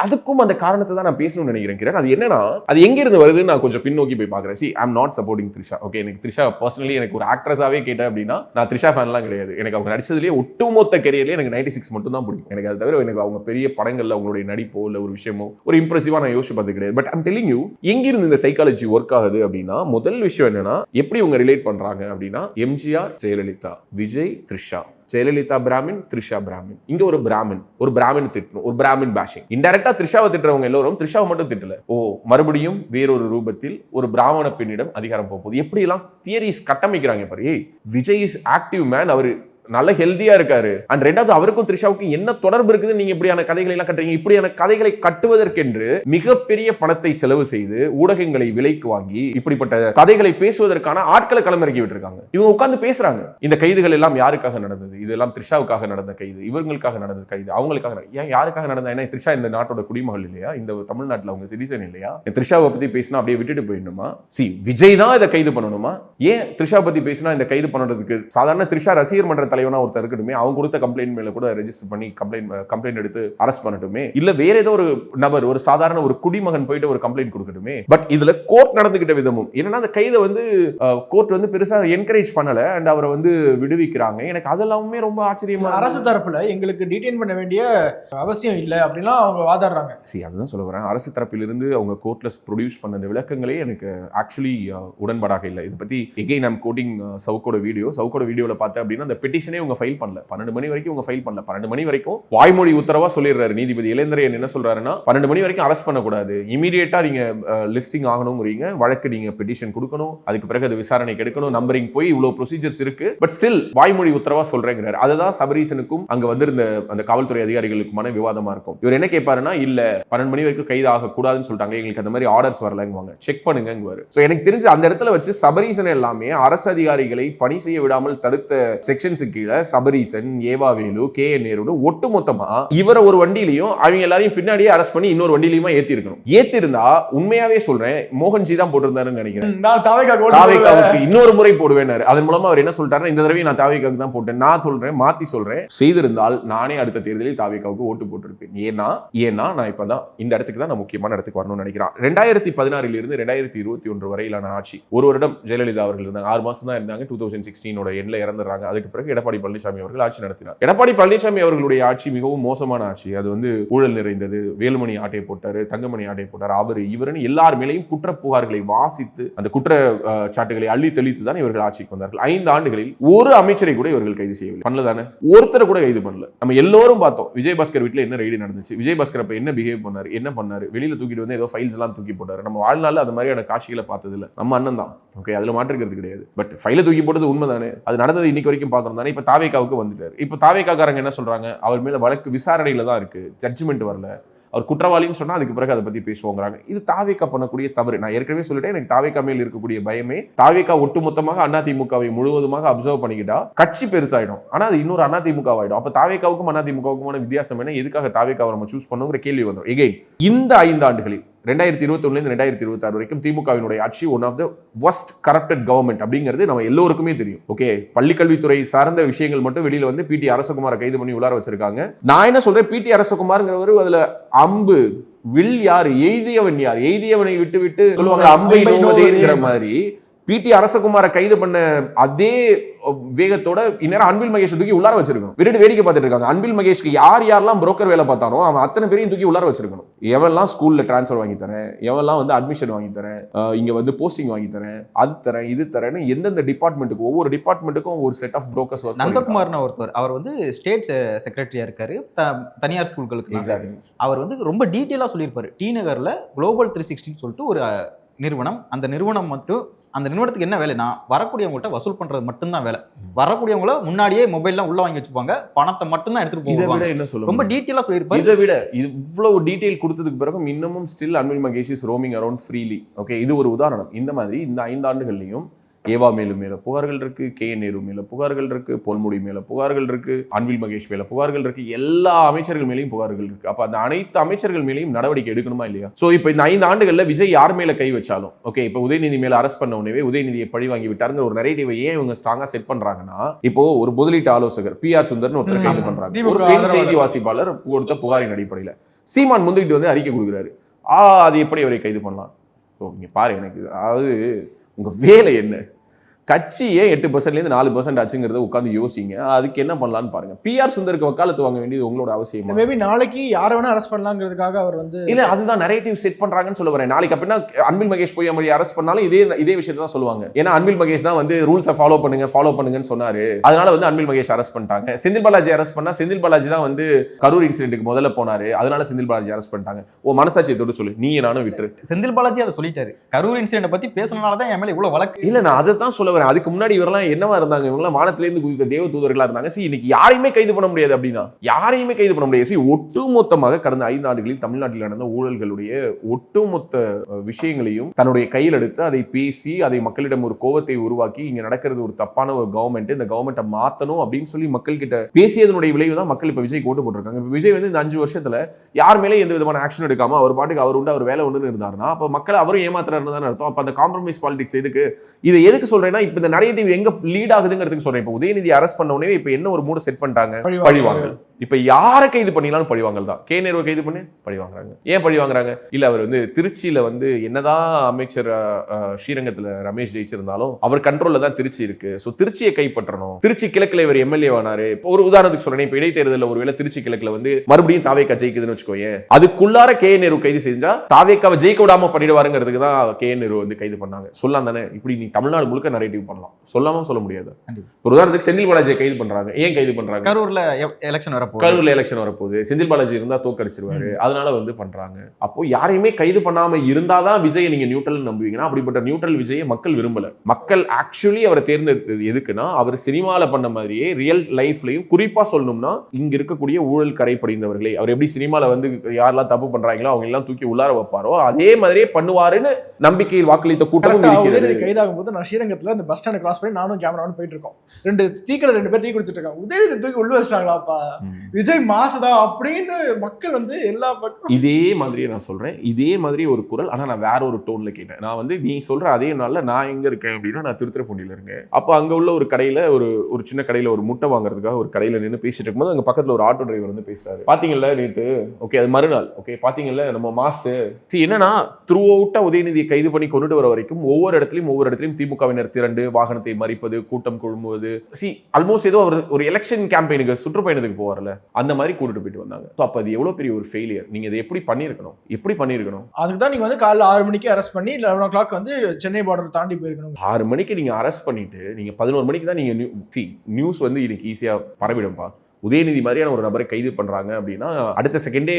அதுக்கும் அந்த காரணத்தை தான் நான் பேசணும்னு நினைக்கிறேன். அது என்னன்னா, அது எங்க இருந்து வருதுன்னு நான் கொஞ்சம் பின்னோக்கி போய் பாக்குறேன். See I am not supporting Trisha. Okay, எனக்கு த்ரிஷா பர்சனலி எனக்கு ஒரு ஆக்ட்ரஸாவே கேட்டேன் அப்படின்னா, நான் த்ரிஷா ஃபேன்லாம் கிடையாது. எனக்கு அவங்க நடிச்சதுலேயே ஒட்டுமொத்த கரியர்லேயே எனக்கு 96 மட்டும் தான் பிடிக்கும். எனக்கு அது தவிர எனக்கு அவங்க பெரிய படங்கள்ல அவங்களுடைய நடிப்போ இல்ல ஒரு விஷயமோ ஒரு இம்ப்ரெசிவா நான் யோசிச்சு பார்த்தது கிடையாது. பட் ஐம் டெல்லிங் யூ, எங்கிருந்து இந்த சைக்காலஜி ஒர்க் ஆகுது அப்படின்னா, முதல் விஷயம் என்னன்னா, எப்படி இவங்க ரிலேட் பண்றாங்க அப்படின்னா, எம்ஜிஆர், ஜெயலலிதா, விஜய், த்ரிஷா, ஜெயலலிதா பிராமின், த்ரிஷா பிராமின். இங்க ஒரு பிராமின் திட்டணும், ஒரு பிராமின் பேஷிங். இன்டைரக்டா த்ரிஷாவை திட்டுறவங்க எல்லாரும் த்ரிஷாவை மட்டும் திட்டல. மறுபடியும் வேறொரு ரூபத்தில் ஒரு பிராமண பெண்ணிடம் அதிகாரம் போகுது. எப்படி எல்லாம் தியரிஸ் கட்டமைக்கிறாங்க பாரு. விஜய் இஸ் ஆக்டிவ் மேன், அவரு நல்ல ஹெல்தியா இருக்காரு. அண்ட் ரெண்டாவது, அவருக்கும் த்ரிஷாவுக்கும் என்ன தொடர்பு இருக்குது? நீங்க இப்படியான கதைகளை எல்லாம் கட்டுறீங்க. இப்படியான கதைகளை கட்டுவதற்கென்று மிகப்பெரிய பணத்தை செலவு செய்து ஊடகங்களை விலைக்கு வாங்கி இப்படிப்பட்ட கதைகளை பேசுவதற்கான ஆட்களை களமிறக்கி விட்டுருக்காங்க. இவங்க உட்கார்ந்து பேசுறாங்க. இந்த கைதுகள் எல்லாம் யாருக்காக நடந்தது? இதெல்லாம் த்ரிஷாவுக்காக நடந்த கைது, இவங்களுக்காக நடந்த கைது, அவங்களுக்காக. ஏன் யாருக்காக நடந்தா? ஏன்னா த்ரிஷா இந்த நாட்டோட குடிமகள் இல்லையா? இந்த தமிழ்நாட்டில் அவங்க சிட்டிசன் இல்லையா? த்ரிஷாவை பத்தி பேசினா அப்படியே விட்டுட்டு போயிடணுமா? விஜய் தான் இதை கைது பண்ணணுமா? ஏன் த்ரிஷா பத்தி பேசினா இந்த கைது பண்றதுக்கு சாதாரண த்ரிஷா ரசிகர் மன்ற தலைவனா ஒருத்தர் இருக்கட்டுமே, அவங்க கொடுத்த கம்ப்ளைண்ட் மேல கூட ரெஜிஸ்டர் பண்ணி கம்ப்ளைண்ட் எடுத்து அரெஸ்ட் பண்ணட்டுமே. இல்ல வேற ஏதோ ஒரு நபர், ஒரு சாதாரண ஒரு குடிமகன் போயிட்டு ஒரு கம்ப்ளைண்ட் கொடுக்கட்டுமே. பட் இதுல கோர்ட் நடந்துகிட்ட விதமும் என்னன்னா, அந்த கைதை வந்து கோர்ட் வந்து பெருசா என்கரேஜ் பண்ணல அண்ட் அவரை வந்து விடுவிக்கிறாங்க. எனக்கு அதெல்லாமே ரொம்ப ஆச்சரியமா. அரசு தரப்புல எங்களுக்கு டீடைன் பண்ண வேண்டிய அவசியம் இல்லை அப்படின்னா அவங்க வாதாடுறாங்க. அதுதான் சொல்ல வரேன். அரசு தரப்பிலிருந்து அவங்க கோர்ட்ல ப்ரொடியூஸ் பண்ண அந்த விளக்கங்களே எனக்கு ஆக்சுவலி உடன்பாடாக இல்லை. இதை பத்தி எகைன் ஐம் கோட்டிங் சவுக்கோட வீடியோல பார்த்தேன் அப்படின்னா, அந்த பெட்டிஷன் பெட்டிஷனே இவங்க ஃபைல் பண்ணல. 12 மணி வரைக்கும் இவங்க ஃபைல் பண்ணல. 12 மணி வரைக்கும் வாய்மொழி உத்தரவா சொல்லிடுறாரு நீதிபதி இளந்திரையன். என்ன சொல்றாருன்னா 12 மணி வரைக்கும் அரெஸ்ட் பண்ணக்கூடாது, இமீடியட்டா நீங்க லிஸ்டிங் ஆகணும்ங்கறீங்க, வழக்கு நீங்க பெட்டிஷன் கொடுக்கணும், அதுக்கு பிறகு அது விசாரணைக்கு எடுக்கணும், நம்பரிங் போய் இவ்வளவு ப்ரொசீஜர்ஸ் இருக்கு, பட் ஸ்டில் வாய்மொழி உத்தரவா சொல்றேங்கிறாரு. அதுதான் சபரீசனுக்கும் அங்க வந்திருந்த அந்த காவல்துறை அதிகாரிகளுக்குமான விவாதமா இருக்கும். இவர் என்ன கேட்பாருன்னா, இல்ல 12 மணி வரைக்கும் கைது ஆகக்கூடாதுன்னு சொல்லிட்டாங்க, எங்களுக்கு அந்த மாதிரி ஆர்டர்ஸ் வரலங்குவாங்க, செக் பண்ணுங்கங்குவாரு. சோ எனக்கு தெரிஞ்சு அந்த இடத்துல வச்சு சபரீசன் எல்லாமே அரசு அதிகாரிகளை பணி செய்ய விடாமல் தடுத்த செக்ஷன்ஸுக்கு கீழே சபரீசன், ஏவாவேலு, கே என் நேரு ஒட்டு மொத்தமா இவரை ஒரு வண்டியிலையும் அவங்க எல்லாரையும் பின்னாடியே அரெஸ்ட் பண்ணி இன்னொரு வண்டியிலையுமா ஏத்தி இருக்கணும். ஏத்தி இருந்தா உண்மையாவே சொல்றேன், மோகன்ஜி தான் போட்டிருந்தாருன்னு நினைக்கிறேன். நான் தாவேகாவுக்கு இன்னொரு முறை போடுவேனாரு. அதன் மூலமா அவர் என்ன சொல்லிட்டாரு, இந்த தடவை நான் தாவேகாவுக்கு தான் போட்டேன். நான் சொல்றேன், மாத்தி சொல்றேன், செய்திருந்தால் நானே அடுத்த தேர்தலில் தாவேகாவுக்கு ஓட்டு போட்டிருப்பேன். ஏன்னா நான் இப்பதான் இந்த இடத்துக்கு தான் நான் முக்கியமான இடத்துக்கு வரணும்னு நினைக்கிறேன். 2016 இருந்து 2021 வரையிலான ஆட்சி, ஒரு வருடம் ஜெயலலிதா அவர்கள் இருந்தாங்க, 6 மாசம் தான் இருந்தாங்க. 2016 எண்ட்ல இறந்துறாங்க. அதுக்கு பிறகு எடப்பாடி பழனிசாமி அவர்கள் ஆட்சி நடத்தினார். எடப்பாடி பழனிசாமி அவர்களுடைய ஆட்சி மிகவும் மோசமான ஆட்சி. அது வந்து ஊழல் நிறைந்தது. வேலுமணி ஆட்டை போட்டாரு, தங்கமணி ஆட்டை போட்டாரு, அவரு இவருன்னு எல்லார் மேலையும் குற்ற புகார்களை வாசித்து அந்த குற்ற சாட்டுகளை அள்ளி தெளித்து தான் இவர்கள் ஆட்சிக்கு வந்தார்கள். 5 ஆண்டுகளில் ஒரு அமைச்சரை கூட இவர்கள் கைது செய்யவில்லை. பண்ணலதானே, ஒருத்தரை கூட கைது பண்ணல. நம்ம எல்லோரும் பார்த்தோம் விஜயபாஸ்கர் வீட்டுல என்ன ரெய்டு நடந்துச்சு, விஜயபாஸ்கர் அப்ப என்ன பிஹேவ் பண்ணாரு, என்ன பண்ணாரு, வெளியில தூக்கிட்டு வந்து ஏதோ ஃபைல்ஸ் எல்லாம் தூக்கி போட்டாரு. நம்ம வாழ்நாள் அது மாதிரியான காட்சிகளை பார்த்தது இல்ல. நம்ம அண்ணன் தான், ஓகே, அதுல மாற்றுக்கிறது கிடையாது. பட் ஃபைல தூக்கி போட்டது உண்மைதானே, அது நடந்தது இன்னைக்கு வரைக்கும் பாக்குறோம் தானே. இப்ப தாவேகாவுக்கு வந்துட்டாரு. இப்ப தாவேகாக்காரங்க என்ன சொல்றாங்க, அவர் மேல வழக்கு விசாரணையில தான் இருக்கு, ஜட்ஜ்மெண்ட் வரல, அவர் குற்றவாளின்னு சொன்னா அதுக்கு பிறகு அதை பத்தி பேசுவாங்க. இது தாவேகா பண்ணக்கூடிய தவறு. நான் ஏற்கனவே சொல்லிட்டேன், எனக்கு தாவேகா மேல் இருக்கக்கூடிய பயமே, தாவேகா ஒட்டுமொத்தமாக அதிமுகவை முழுவதுமாக அப்சர்வ் பண்ணிக்கிட்டா கட்சி பெருசாயிடும், ஆனா அது இன்னொரு அதிமுக ஆயிடும். அப்ப தாவேகாவுக்கும் அதிமுகவுக்குமான வித்தியாசம் என்ன, எதுக்காக தாவேகாவை நம்ம சூஸ் பண்ணுங்கிற கேள்வி வந்துடும். எகைன் இந்த 5 ஆண்டுகளில் 2021 2026 வரைக்கும் திமுகவினுடைய ஆட்சி one of the worst corrupted government அப்படிங்கிறது நம்ம எல்லோருக்குமே தெரியும். ஓகே, பள்ளிக்கல்வித்துறை சார்ந்த விஷயங்கள் மட்டும் வெளியில வந்து பிடி அரசகுமாரை கைது பண்ணி உள்ளார வச்சிருக்காங்க. நான் என்ன சொல்றேன், பிடி அரசகுமார்ங்கிறவர் அதுல அம்பு வில் யாரு, எய்தியவன் யார், எய்தியவனை விட்டு விட்டு சொல்லுவாங்க அம்பை நோவதேங்கிற மாதிரி பிடி அரசகுமாரை கைது பண்ண அதே வேகத்தோட இந்நேரம் அன்பில் மகேஷ் தூக்கி உள்ளார வச்சிருக்கணும். விட்டு வேடிக்கை பார்த்துட்டு இருக்காங்க. அன்பில் மகேஷ்க்கு யாரெல்லாம் புரோக்கர் வேலை பார்த்தானோ அவன் அத்தனை பேரையும் தூக்கி உள்ளார வச்சிருக்கணும். எவெல்லாம் ஸ்கூல்ல டிரான்ஸ்ஃபர் வாங்கி தரேன், எவெல்லாம் வந்து அட்மிஷன் வாங்கி தரேன், இங்க வந்து போஸ்டிங் வாங்கி தரேன், அது தரேன் இது தரேன்னு எந்தெந்த டிபார்ட்மெண்ட்டுக்கு, ஒவ்வொரு டிபார்ட்மெண்ட்டுக்கும் ஒரு செட் ஆஃப் புரோக்கர்ஸ். நந்தகுமார்னு ஒருத்தர், அவர் வந்து ஸ்டேட் செக்ரட்டரியா இருக்காரு தனியார் ஸ்கூல்களுக்கு. அவர் வந்து ரொம்ப டீட்டெயிலா சொல்லியிருப்பாரு. டி நகர்ல குளோபல் 360 சொல்லிட்டு ஒரு நிறுவனம், அந்த நிறுவனம் மட்டும், அந்த நிறுவனத்துக்கு என்ன வேலைன்னா வரக்கூடியவங்கள்ட்ட வசூல் பண்றது மட்டும்தான் வேலை. வரக்கூடியவங்கள முன்னாடியே மொபைல்லாம் உள்ள வாங்கி வச்சுப்பாங்க, பணத்தை மட்டும்தான் எடுத்துட்டு போவாங்க. என்ன சொல்லுங்க, ரொம்ப டீடைலா சொல்லிருப்பாரு. இதை விட இவ்வளவு டீடைல் கொடுத்ததுக்கு பிறகு இன்னமும் still Anbil Mahesh is roaming around freely. Okay, இது ஒரு உதாரணம். இந்த மாதிரி இந்த 5 ஆண்டுகள்லையும் ஏவா மேல புகார்கள் இருக்கு, கே நேரு மேல புகார்கள் இருக்கு, பொன்முடி மேல புகார்கள் இருக்கு, அன்பில் மகேஷ் மேல புகார்கள் இருக்கு, எல்லா அமைச்சர்கள் மேலேயும் புகார்கள் இருக்கு. அப்ப அந்த அனைத்து அமைச்சர்கள் மேலேயும் நடவடிக்கை எடுக்கணுமா இல்லையா? சோ இப்ப இந்த 5 ஆண்டுகள்ல விஜய் யார் மேல கை வச்சாலும், ஓகே, இப்ப உதயநிதி மேல அரெஸ்ட் பண்ண உடனே உதயநிதியை பழி வாங்கி விட்டாருங்கிற ஒரு நரேட்டிவை ஏன் இவங்க ஸ்ட்ராங்கா செட் பண்றாங்கன்னா, இப்போ ஒரு முதலீட்டு ஆலோசகர் PR சுந்தர்னு ஒருத்தர் கைது பண்றாங்க. ஒரு பெண் செய்தி வாசிப்பாளர் கொடுத்த புகாரின் அடிப்படையில சீமான் முந்திட்டு வந்து அறிக்கை கொடுக்குறாரு. அது எப்படி அவரை கைது பண்ணலாம்? இங்க பாரு, எனக்கு அதாவது உங்க வேலை என்ன, கட்சியே 8% 4% ஆச்சுங்கிறத உட்காந்து யோசிங்க. அதுக்கு என்ன பண்ணலாம்னு பாருங்க. PR சுந்தருக்கு வக்காலத்து வாங்க வேண்டியது உங்களோட அவசியம். மேபி நாளைக்கு யாரை வேணா அரெஸ்ட் பண்ணலாங்கிறதுக்காக அவர் வந்து இல்ல, அதுதான் நரேட்டிவ் செட் பண்றாங்கன்னு சொல்ல வரேன். நாளைக்கு அப்படின்னா அன்பில் மகேஷ் போய் நம்ம அரெஸ்ட் பண்ணாலும் இதே விஷயத்தை தான் சொல்லுவாங்க. ஏன்னா அன்பில் மகேஷ் தான் வந்து ரூல்ஸை ஃபாலோ பண்ணுங்கன்னு சொன்னாரு. அதனால வந்து அன்பில் மகேஷ் அரெஸ்ட் பண்ணிட்டாங்க. செந்தில் பாலாஜி அரெஸ்ட் பண்ணா, செந்தில் பாலாஜி தான் வந்து கரூர் இன்சிடென்ட்க்கு முதல்ல போனாரு, அதனால செந்தில் பாலாஜி அரெஸ்ட் பண்ணிட்டாங்க. ஓ, மனசாட்சியை தொட்டு சொல்லு, நீ நானும் விட்டுரு. செந்தில் பாலாஜி அதை சொல்லிட்டாரு. கரூர் இன்சிடென்ட் பத்தி பேசினாலதான் என் மேல இவ்வளவு வழக்கு. இல்ல, நான் அதை தான் சொல்ல வரேன். அதுக்கு முன்னாடி இவரெல்லாம் என்னவா இருந்தாங்க, இவங்க வானத்திலிருந்து குதித்த தேவ தூதர்களா இருந்தாங்க. இன்னைக்கு யாரையுமே கைது பண்ண முடியாது. அப்படின்னா யாரையுமே கைது பண்ண முடியாது. ஒட்டுமொத்தமாக கடந்த 5 ஆண்டுகளில் தமிழ்நாட்டில் நடந்த ஊழல்களுடைய ஒட்டுமொத்த விஷயங்களையும் தன்னுடைய கையில் எடுத்து அதை பேசி அதை மக்களிடம் ஒரு கோபத்தை உருவாக்கி, இங்க நடக்கிறது ஒரு தப்பான ஒரு கவர்மெண்ட், இந்த கவர்மெண்ட்டை மாத்தணும் அப்படின்னு சொல்லி மக்கள் கிட்ட பேசியதனுடைய விளைவு தான் மக்கள் இப்ப விஜய் ஓட்டு போட்டிருக்காங்க. விஜய் வந்து இந்த 5 வருஷத்துல யார் மேலே எந்த விதமான ஆக்ஷன் எடுக்காம அவர் பாட்டுக்கு அவர் உண்டு அவர் வேலை உண்டுன்னு இருந்தாருன்னா, அப்ப மக்களை அவரும் ஏமாத்துறாருன்னு தானே அர்த்தம். அப்ப அந்த காம்ப்ரமைஸ் பாலிடிக்ஸ் எதுக்கு? இதை எதுக்கு சொல்றேன்னா, இப்ப இந்த நரேட்டிவ் எங்க லீட் ஆகுதுங்கிறதுக்கு சொல்றேன். இப்ப உதயநிதி அரெஸ்ட் பண்ண உடனே இப்ப என்ன ஒரு மூட செட் பண்ணிட்டாங்க, பழிவாங்கல். இப்ப யாரை கைது பண்ணினாலும் பழிவாங்கல் தான். கே நேருவை கைது பண்ணி பழிவாங்குறாங்க. ஏன் பழிவாங்குறாங்க? இல்ல, அவர் வந்து திருச்சியில வந்து என்னதான் அமைச்சர் ஸ்ரீரங்கத்துல ரமேஷ் ஜெயிச்சிருந்தாலும் அவர் கண்ட்ரோல்ல தான் திருச்சி இருக்கு. சோ திருச்சியை கைப்பற்றணும். திருச்சி கிழக்குல இவர் MLA ஆனாரு. ஒரு உதாரணத்துக்கு சொல்றேன், இப்ப இடைத்தேர்தலில் ஒருவேளை திருச்சி கிழக்குல வந்து மறுபடியும் தாவேகா ஜெயிக்குதுன்னு வச்சுக்கோயே, அதுக்குள்ளார கே நேரு கைது செஞ்சா தாவேகாவை ஜெயிக்க விடாம பண்ணிடுவாருங்கிறதுக்கு தான் கே நேரு வந்து கைது பண்ணாங்க. சொல்லலாம் தானே? இப்படி நீ தமிழ்நாடு முழுக்க நரேட்டிவ் நெகட்டிவ் பண்ணலாம், சொல்லாம சொல்ல முடியாது. கண்டிப்பா. ஒரு உதாரணத்துக்கு செந்தில் பாலாஜியை கைது பண்றாங்க. ஏன் கைது பண்றாங்க? கரூர்ல எலெக்ஷன் வரப்போகுது. கரூர்ல எலெக்ஷன் வரப்போகுது, செந்தில் பாலாஜி இருந்தா தோக்கடிச்சிருவாரு, அதனால வந்து பண்றாங்க. அப்போ யாரையுமே கைது பண்ணாம இருந்தாதான் விஜயை நீங்க நியூட்ரல் நம்புவீங்கன்னா, அப்படிப்பட்ட நியூட்ரல் விஜயை மக்கள் விரும்பல. மக்கள் ஆக்சுவலி அவரை தேர்ந்தெடுத்தது எதுக்குன்னா, அவர் சினிமால பண்ண மாதிரியே ரியல் லைஃப்லயும், குறிப்பா சொல்லணும்னா இங்க இருக்கக்கூடிய ஊழல் கரை படிந்தவர்களை அவர் எப்படி சினிமால வந்து யாரெல்லாம் தப்பு பண்றாங்களோ அவங்க எல்லாம் தூக்கி உள்ளார வைப்பாரோ அதே மாதிரியே பண்ணுவாருன்னு நம்பிக்கையில் வாக்களித்த கூட்டமும் இருக்கிறது. கைதாகும் போது நான் ஸ்ரீரங்கத்துல இந்த பஸ் ஸ்டாண்ட் கிராஸ் பண்ணி நானும் கேமராவும் போயிட்டு இருக்கோம். ரெண்டு பேர் டீ குடிச்சிட்டு இருக்காங்க. உதயநிதி தூக்கி உள்ள வச்சிட்டாங்களாப்பா, விஜய் மாசுதான் அப்படின்னு மக்கள் வந்து எல்லா பக்கம் இதே மாதிரியே நான் சொல்றேன், இதே மாதிரி ஒரு குரல். ஆனா நான் வேற ஒரு டோன்ல கேட்டேன். நான் வந்து நீ சொல்ற அதே நாள்ல நான் எங்க இருக்கேன் அப்படின்னா, நான் திருத்துறைப்பூண்டியில இருக்கேன். அப்போ அங்க உள்ள ஒரு கடையில ஒரு சின்ன கடையில ஒரு முட்டை வாங்குறதுக்காக ஒரு கடையில நின்று பேசிட்டு இருக்கும்போது அங்க பக்கத்துல ஒரு ஆட்டோ டிரைவர் வந்து பேசுறாரு. பாத்தீங்கல்ல நேத்து, ஓகே அது மறுநாள், ஓகே பாத்தீங்கல்ல நம்ம மாசு என்னன்னா த்ரூ அவுட்டா உதயநிதியை கைது பண்ணி கொண்டுட்டு வர வரைக்கும் ஒவ்வொரு இடத்துலயும் திமுகவினர் திரண்டு வாகனத்தை மறிப்பது, கூட்டம் குழுமுவது, ஆல்மோஸ்ட் ஏதோ ஒரு எலெக்ஷன் கேம்பெயினுக்கு சுற்றுப்பயணத்துக்கு போவார்ல அந்த மாதிரி கூட்டிட்டு போயிட்டு வந்தாங்க. அப்ப அது எவ்வளவு பெரிய ஒரு ஃபெயிலியர். நீங்க இதை எப்படி பண்ணிருக்கணும்? அதுக்கு தான் நீங்க வந்து காலைல 6 மணிக்கு அரெஸ்ட் பண்ணி 11 o'clock வந்து சென்னை பார்டர் தாண்டி போயிருக்கணும். 6 மணிக்கு நீங்க அரெஸ்ட் பண்ணிட்டு நீங்க 11 மணிக்கு தான் நீங்க நியூஸ் வந்து இன்னைக்கு ஈஸியா பரவிடும்பா. உதயநிதி மாதிரியான ஒரு நபரை கைது பண்றாங்க அப்படின்னா அடுத்த செகண்டே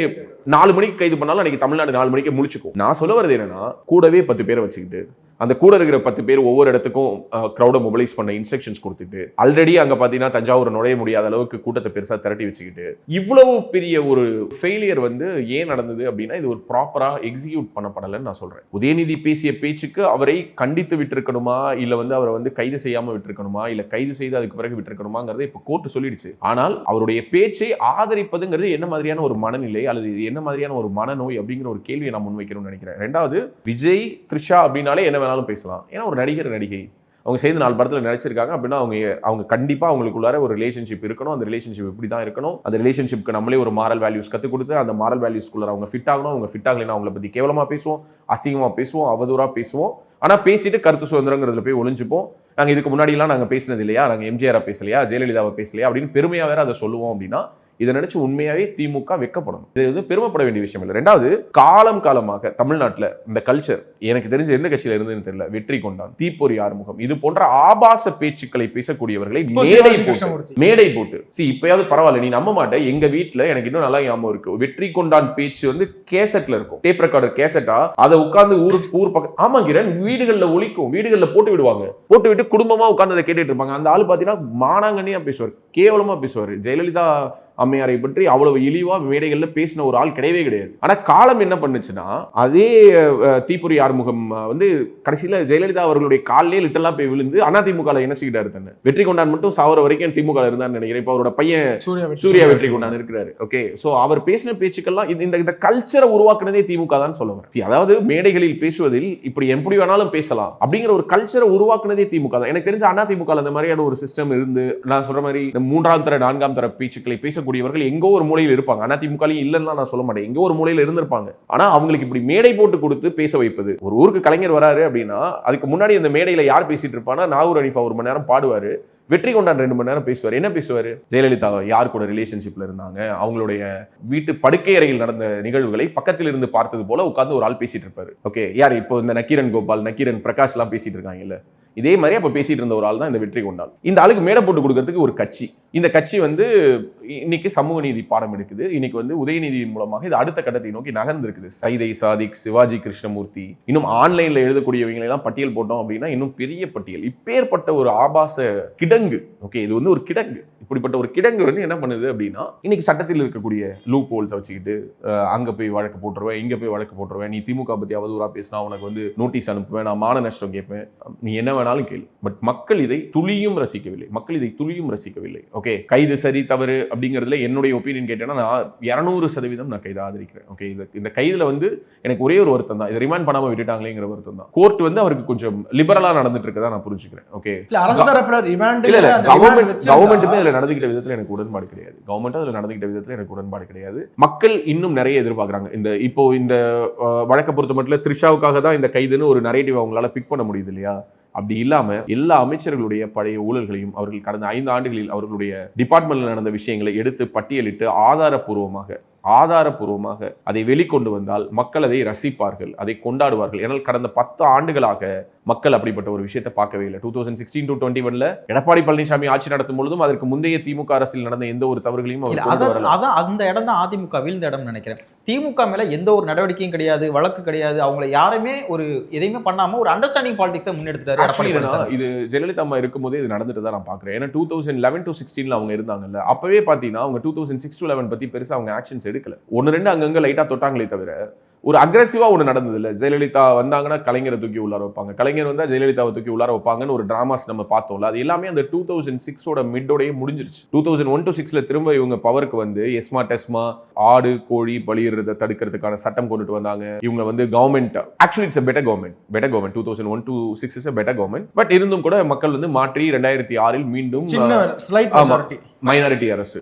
4 மணிக்கு கைது பண்ணாலும் அன்னைக்கு தமிழ்நாடு 4 மணிக்கு முழிச்சுக்கும். நான் சொல்ல வரது என்னன்னா, கூடவே 10 பேரை வச்சுக்கிட்டு அந்த கூட இருக்கிற 10 பேர் ஒவ்வொரு இடத்துக்கும் கிரௌட மொபிலைஸ் பண்ண இன்ஸ்ட்ரக்ஷன்ஸ் கொடுத்துட்டு, ஆல்ரெடி அங்க பாத்தீங்கன்னா தஞ்சாவூர் நுழைய முடியாத அளவுக்கு கூட்டத்தை பெருசா திரட்டி வச்சுக்கிட்டு, இவ்வளவு பெரிய ஒரு ஃபெயிலியர் வந்து ஏன் நடந்தது அப்படின்னா, இது ஒரு ப்ராப்பரா எக்ஸிக்யூட் பண்ணப்படலைன்னு நான் சொல்றேன். உதயநிதி பேசிய பேச்சுக்கு அவரை கண்டித்து விட்டுருக்கணுமா, இல்ல வந்து அவரை வந்து கைது செய்யாம விட்டுருக்கணுமா, இல்ல கைது செய்து அதுக்கு பிறகு விட்டுருக்கணுமாங்கிறத இப்ப கோர்ட் சொல்லிடுச்சு. ஆனால் அவருடைய பேச்சை ஆதரிப்பதுங்கிறது என்ன மாதிரியான ஒரு மனநிலை அல்லது என்ன மாதிரியான ஒரு மனநோய் அப்படிங்கிற ஒரு கேள்வியை நான் முன்வைக்கணும்னு நினைக்கிறேன். ரெண்டாவது, விஜய் த்ரிஷா அப்படின்னாலே என்ன வேணாலும் பேசலாம். ஏன்னா ஒரு நடிகர் நடிகை அவங்க சேர்ந்து 4 படத்துல நடிச்சிருக்காங்க அப்படின்னா அவங்க கண்டிப்பா அவங்களுக்குள்ளார ஒரு ரிலேஷன்ஷிப் இருக்கணும். அந்த ரிலேஷன்ஷிப் இப்படி தான் இருக்கணும். அந்த ரிலேஷன்ஷிப்க்கு நம்மளே ஒரு மாரல் வேல்யூஸ் கற்றுக் கொடுத்து அந்த மாரல் வேல்யூஸ்குள்ள அவங்க ஃபிட் ஆகணும். அவங்க ஃபிட் ஆகலைன்னா அவங்கள பத்தி கேவலமா பேசுவோம், அசிங்கமா பேசுவோம், அவதூறா பேசுவோம். ஆனா பேசிட்டு கருத்து சுதந்திரங்கிறதுல போய் ஒளிஞ்சுப்போம். நாங்க இதுக்கு முன்னாடிலாம் நாங்க பேசினது இல்லையா, நாங்க எம்ஜிஆரை பேசலையா, ஜெயலலிதாவை பேசலையா அப்படின்னு பெருமையா வேற அதை சொல்லுவோம் அப்படின்னா இதை நினைச்சு உண்மையாவே திமுக வெக்கப்படணும். இது வந்து பெருமைப்பட வேண்டிய விஷயம் இல்லை. ரெண்டாவது, காலமாக தமிழ்நாட்டில் இந்த கல்ச்சர் எனக்கு தெரிஞ்ச எந்த கட்சியில இருந்துன்னு தெரியல, வெற்றி கொண்டான், தீப்பொறி ஆறுமுகம், இது போன்ற ஆபாச பேச்சுக்களை பேசக்கூடியவர்களை மேடை போட்டு இப்பயாவது பரவாயில்ல, நீ நம்ப மாட்டேன், எங்க வீட்டுல எனக்கு இன்னும் நல்லா ஞாபகம் இருக்கு, வெற்றி கொண்டான் பேச்சு வந்து கேசட்ல இருக்கும், டேப் ரெக்கார்டர் கேசட்டா, அதை உட்கார்ந்து ஊர் பக்கம் ஆமாங்கிறேன் வீடுகள்ல ஒலிக்கும், வீடுகள்ல போட்டு விடுவாங்க, போட்டு விட்டு குடும்பமா உட்கார்ந்து அதை கேட்டுட்டு இருப்பாங்க. அந்த ஆளு பாத்தீங்கன்னா மானாங்கண்ணியா பேசுவார், கேவலமா பேசுவார். ஜெயலலிதா அம்மையாரை பற்றி அவ்வளவு இழிவா மேடைகள்ல பேசின ஒரு ஆள் கிடையவே கிடையாது. ஆனா காலம் என்ன பண்ணுச்சுன்னா, அதே தீப்பொறி ஆறுமுகம் வந்து கடைசியில ஜெயலலிதா அவர்களுடைய காலிலே லிட்டலா போய் விழுந்து அதிமுக இணைச்சிக்கிட்டாரு தன்னை. வெற்றி கொண்டான் மட்டும் சாவர வரைக்கும் திமுக இருந்தான்னு நினைக்கிறேன். இப்ப அவரோட பையன் சூர்யா வெற்றி கொண்டான் இருக்கிறாரு. ஓகே, சோ அவர் பேசின பேச்சுக்கெல்லாம் இந்த கல்ச்சரை உருவாக்குனதே திமுக தான் சொல்ல வரேன். அதாவது மேடைகளில் பேசுவதில் இப்படி எப்படி வேணாலும் பேசலாம் அப்படிங்கிற ஒரு கல்ச்சரை உருவாக்குனதே திமுக தான். எனக்கு தெரிஞ்ச அதிமுக அந்த மாதிரியான ஒரு சிஸ்டம் இருந்து, நான் சொல்ற மாதிரி இந்த 3ஆம் தர 4ஆம் தர பேச்சுக்களை பேச கூடியவர்கள் எங்கோ ஒரு மூலையில் இருப்பாங்க. அதிமுகலையும் இல்லைன்னா நான் சொல்ல மாட்டேன், எங்கோ ஒரு மூலையில் இருந்திருப்பாங்க. ஆனா அவங்களுக்கு இப்படி மேடை போட்டு கொடுத்து பேச வைப்பது. ஒரு ஊருக்கு கலைஞர் வராரு அப்படின்னா அதுக்கு முன்னாடி அந்த மேடையில யார் பேசிட்டு இருப்பானா, நாகூர் அனிஃபா 1 மணி நேரம் பாடுவாரு, வெற்றி கொண்டான் 2 மணி நேரம் பேசுவார். என்ன பேசுவாரு? ஜெயலலிதா யார் கூட ரிலேஷன்ஷிப்ல இருந்தாங்க, அவங்களுடைய வீட்டு படுக்கை அறையில் நடந்த நிகழ்வுகளை பக்கத்தில் இருந்து பார்த்தது போல உட்கார்ந்து ஒரு ஆள் பேசிட்டு இருப்பாரு. ஓகே, யார் இப்போ இந்த நக்கீரன் கோபால், நக்கீரன் பிரகாஷ் எல்லாம் பேசிட்டு இருக்காங்க இல்ல, இதே மாதிரி அப்ப பேசிட்டு இருந்த ஒரு ஆள் தான் இந்த வெற்றி கொண்டான். இந்த ஆளுக்கு மேடை போட்டு கொடுக்கறதுக்கு ஒரு கட்சி, இந்த கட்சி வந்து இன்னைக்கு சமூக நீதி பாடம் எடுக்குது. இன்னைக்கு வந்து உதயநிதியின் மூலமாக இது அடுத்த கட்டத்தை நோக்கி நகர்ந்திருக்குது. சைதை சாதிக், சிவாஜி கிருஷ்ணமூர்த்தி, இன்னும் ஆன்லைன்ல எழுதக்கூடியவங்களை எல்லாம் பட்டியல் போட்டோம் அப்படின்னா இன்னும் பெரிய பட்டியல். இப்பேற்பட்ட ஒரு ஆபாச கிடங்கு, ஓகே, இது வந்து ஒரு கிடங்கு. இப்படிப்பட்ட ஒரு கிடங்கு வந்து என்ன பண்ணுது அப்படின்னா, இன்னைக்கு சட்டத்தில் இருக்கக்கூடிய லூப் ஹோல்ஸ் வச்சுக்கிட்டு அங்க போய் வழக்கு போட்டுருவேன், இங்க போய் வழக்கு போட்டுருவேன், நீ திமுக பத்தி அவதூறா பேசினா உனக்கு வந்து நோட்டீஸ் அனுப்புவேன், நான் மான நஷ்டம் கேட்பேன், நீ என்ன வேணாலும் கேளு. பட் மக்கள் இதை துளியும் ரசிக்கவில்லை. ஓகே, கைது சரி தவறு அப்படிங்கிறதுல என்னுடைய ஒப்பீனியன் கேட்டேன்னா நான் 200% நான் கைது ஆதரிக்கிறேன். ஓகே, இந்த கைதுல வந்து எனக்கு ஒரே ஒரு வருத்தம் தான், இதை ரிமாண்ட் பண்ணாம விட்டுட்டாங்களேங்கிற வருத்தம் தான். கோர்ட் வந்து அவருக்கு கொஞ்சம் லிபரலா நடந்துட்டு இருக்கதா நான் புரிஞ்சுக்கிறேன். ஓகே, கவர்மெண்ட்டுமே இதுல நடந்துகிட்ட விதத்துல எனக்கு உடன்பாடு கிடையாது. மக்கள் இன்னும் நிறைய எதிர்பார்க்கறாங்க. இந்த வழக்க பொறுத்த மட்டும் த்ரிஷாவுக்காக தான் இந்த கைதுன்னு ஒரு நரேட்டிவ் அவங்களால பிக் பண்ண முடியுது இல்லையா? அப்படி இல்லாம எல்லா அமைச்சர்களுடைய பழைய ஊழல்களையும் அவர்கள் கடந்த 5 ஆண்டுகளில் அவர்களுடைய டிபார்ட்மெண்ட்ல நடந்த விஷயங்களை எடுத்து பட்டியலிட்டு ஆதாரபூர்வமாக அதை வெளிக்கொண்டு வந்தால் மக்கள் அதை ரசிப்பார்கள், அதை கொண்டாடுவார்கள். ஏனால் கடந்த 10 ஆண்டுகளாக மக்கள் அப்படிப்பட்ட ஒரு விஷயத்தை பார்க்கவே இல்லை. 2016 to 21 எடப்பாடி பழனிசாமி ஆட்சி நடத்தும் பொழுதும் அதற்கு முந்தைய திமுக அரசில் நடந்த எந்த ஒரு தவறுகளையும் அதான் அந்த இடம் தான் அதிமுக வீழ்ந்த இடம் நினைக்கிறேன். திமுக மேல எந்த ஒரு நடவடிக்கையும் கிடையாது, வழக்கு கிடையாது, அவங்களை யாருமே ஒரு எதையுமே பண்ணாம ஒரு அண்டர்ஸ்டாண்டிங் பாலிடிக்ஸை முன்னெடுத்துட்டாரு. இது ஜெயலலிதா அம்மா இருக்கும்போதே இது நடந்துட்டு தான் நான் பாக்குறேன். ஏன்னா 2011 to 16 அவங்க இருந்தாங்கல்ல, அப்பவே பாத்தீங்கன்னா அவங்க 2006 to 11 பத்தி பெருசா அவங்க ஆக்ஷன்ஸ் எடுக்கல. 1-2 அங்கங்க லைட்டா தொட்டாங்களே தவிர ஒரு அக்ரெசிவா ஒன்று நடந்தது இல்லை. ஜெயலலிதா வந்தாங்கன்னா கலைஞரை தூக்கி உள்ளார வைப்பாங்க, கலைஞர் வந்தா ஜெயலலிதாவை தூக்கி உள்ளார வைப்பாங்கன்னு ஒரு டிராமாஸ் நம்ம பார்த்தோம்ல. அது எல்லாமே அந்த 2006 மிட்டோடய முடிஞ்சிருச்சு. 2001 to 6 திரும்ப இவங்க பவருக்கு வந்து எஸ்மா டெஸ்மா ஆடு கோழி பலியிடுறதை தடுக்கிறதுக்கான சட்டம் கொண்டுட்டு வந்தாங்க. இவங்க வந்து government actually it's better government 2001 to 6 is better government. But இருந்தும் கூட மக்கள் வந்து மாற்றி 2006 மீண்டும் மைனாரிட்டி அரசு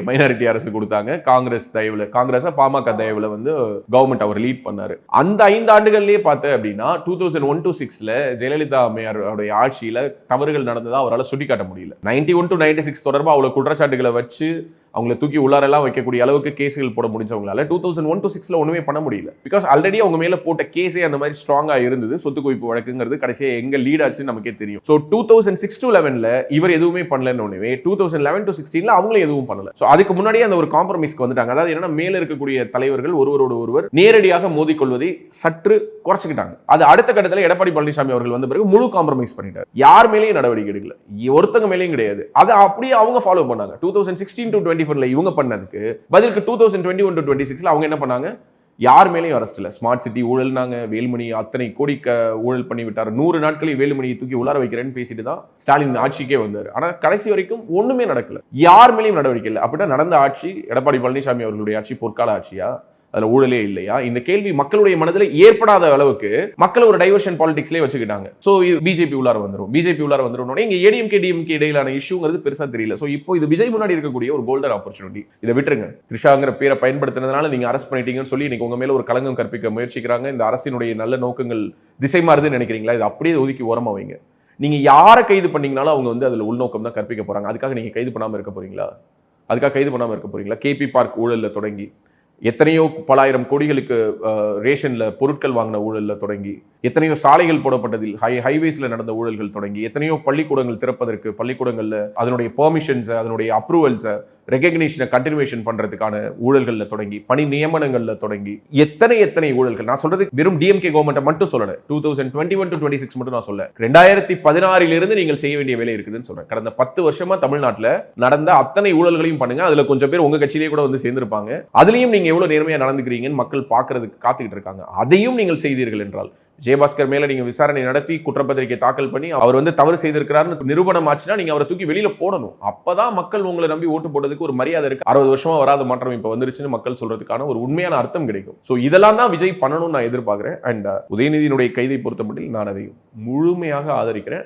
மைனாரிட்டி அரசு கொடுத்தாங்க. காங்கிரஸ் தயவுல, காங்கிரஸ் பாமக தயவுல வந்து கவர்மெண்ட் அவர் லீட் பண்ணாரு. அந்த 5 ஆண்டுகள்லயே பார்த்த அப்படின்னா 2001 to 6 ஜெயலலிதா அம்மையாருடைய ஆட்சியில தவறுகள் நடந்ததா அவரால் சுட்டிக்காட்ட முடியல. 91 to 96 தொடர்பா அவ்வளவு குற்றச்சாட்டுகளை வச்சு அவங்களை தூக்கி உள்ளாரெல்லாம் வைக்கக்கூடிய அளவுக்கு கேஸுகள் போட முடிஞ்சவங்களால 2001 to 6 ஒண்ணுமே பண்ண முடியல. பிகாஸ் ஆல்ரெடி அவங்க மேல போட்ட கேஸே அந்த மாதிரி ஸ்ட்ராங்கா இருந்தது. சொத்து குவிப்பு வழக்குங்கிறது கடைசியா எங்க லீட் ஆச்சு நமக்கே தெரியும். ஸோ 2006 to 11 இவர் எதுவுமே பண்ணலன்னு ஒண்ணுமே 2011 to 16 அவங்களும் எதுவும் பண்ணல. ஸோ அதுக்கு முன்னாடியே அந்த ஒரு காம்ப்ரமைஸ்க்கு வந்துட்டாங்க. அதாவது என்னன்னா மேல இருக்கக்கூடிய தலைவர்கள் ஒருவரோடு ஒருவர் நேரடியாக மோதிக்கொள்வதை சற்று குறைச்சிக்கிட்டாங்க. அது அடுத்த கட்டத்தில் எடப்பாடி பழனிசாமி அவர்கள் வந்த பிறகு முழு காம்ப்ரமைஸ் பண்ணிட்டார். யார் மேலேயும் நடவடிக்கை எடுக்கல, ஒருத்தங்க மேலேயும் கிடையாது. அதை அப்படியே அவங்க ஃபாலோ பண்ணாங்க. 2016 to 24 இவங்க பண்ணதுக்கு பதிலுக்கு 2021 to 26 அவங்க என்ன பண்ணாங்க, யார் மேலேயும் அரெஸ்ட் இல்ல. ஸ்மார்ட் சிட்டி ஊழல்னாங்க, வேலுமணி அத்தனை கோடி ஊழல் பண்ணி விட்டார். 100 நாட்களில் வேலுமணியை தூக்கி உள்ளார வைக்கிறேன்னு பேசிட்டு தான் ஸ்டாலின் ஆட்சிக்கே வந்தார். ஆனா கடைசி வரைக்கும் ஒண்ணுமே நடக்கல, யார் மேலேயும் நடவடிக்கை இல்லை. அப்படின்னா நடந்த ஆட்சி எடப்பாடி பழனிசாமி அவர்களுடைய ஆட்சி பொற்கால ஆட்சியா, அதுல ஊழலே இல்லையா? இந்த கேள்வி மக்களுடைய மனதில் ஏற்படாத அளவுக்கு மக்கள் ஒரு டைவர்ஷன் பாலிடிக்ஸ்லேயே வச்சுக்கிட்டாங்க. ஸோ பிஜேபி உள்ளார வந்துடும் இங்க ஏடிஎம்கே டிஎம்கே இடையிலான இஷ்யூங்கிறது பெருசா தெரியல. ஸோ இப்போ இது விஜய் முன்னாடி இருக்கக்கூடிய ஒரு கோல்டன் ஆப்பர்ச்சுனிட்டி. இதை விட்டுருங்க. த்ரிஷாங்கிற பேரை பயன்படுத்தினதுனால நீங்க அரெஸ்ட் பண்ணிட்டீங்கன்னு சொல்லி இன்னைக்கு உங்க மேல ஒரு களங்கம் கற்பிக்க முயற்சிக்கிறாங்க. இந்த அரசினுடைய நல்ல நோக்கங்கள் திசை மாறுதுன்னு நினைக்கிறீங்களா? இது அப்படியே ஒதுக்கி ஓரமா வைங்க. நீங்க யாரை கைது பண்ணீங்கனாலும் அவங்க வந்து அதுல உள்நோக்கம் தான் கற்பிக்க போறாங்க. அதுக்காக நீங்க கைது பண்ணாம இருக்க போறீங்களா? கேபி பார்க் ஊழல்ல தொடங்கி எத்தனையோ பலாயிரம் கோடிகளுக்கு ரேஷன்ல பொருட்கள் வாங்கின ஊழல்ல தொடங்கி, எத்தனையோ சாலைகள் போடப்பட்டதில் ஹைவேஸ்ல நடந்த ஊழல்கள் தொடங்கி, எத்தனையோ பள்ளிக்கூடங்கள் திறப்பதற்கு பள்ளிக்கூடங்கள்ல அதனுடைய பெர்மிஷன்ஸ், அதனுடைய அப்ரூவல்ஸ், ரெகக்னிஷனை கண்டினியூஷன் பண்றதுக்கான ஊழல்கள்ல தொடங்கி, பணி நியமனங்கள்ல தொடங்கி எத்தனை ஊழல்கள். நான் சொல்றது வெறும் டிஎம்கே கவர்மெண்ட்டை மட்டும் சொல்லல, 2021 to 26 மட்டும் நான் சொல்ல. 2016 நீங்கள் செய்ய வேண்டிய வேலை இருக்குதுன்னு சொல்றேன். கடந்த 10 வருஷமா தமிழ்நாட்டில் நடந்த அத்தனை ஊழல்களையும் பண்ணுங்க. அதுல கொஞ்சம் பேர் உங்க கட்சியிலேயே கூட வந்து சேர்ந்திருப்பாங்க. அதுலயும் நீங்க எவ்வளவு நேர்மையா நடந்துக்கிறீங்கன்னு மக்கள் பாக்குறதுக்கு காத்துக்கிட்டு இருக்காங்க. அதையும் நீங்கள் செய்தீர்கள் என்றால் விஜயபாஸ்கர் மேல நீங்க விசாரணை நடத்தி குற்றப்பத்திரிகை தாக்கல் பண்ணி அவர் வந்து தவறு செய்திருக்கிறார்னு நிரூபணம் ஆச்சுன்னா நீங்க அவரை தூக்கி வெளியில போடணும். அப்பதான் மக்கள் உங்களை நம்பி ஓட்டு போடுறதுக்கு ஒரு மரியாதை இருக்கு. 60 வருஷமா வராத மாற்றம் இப்ப வந்துருச்சுன்னு மக்கள் சொல்றதுக்கான ஒரு உண்மையான அர்த்தம் கிடைக்கும். சோ இதெல்லாம் தான் விஜய் பண்ணணும்னு நான் எதிர்பார்க்கிறேன். அண்ட் உதயநிதியினுடைய கைதை பொறுத்தமட்டில் நான் அதை முழுமையாக ஆதரிக்கிறேன்.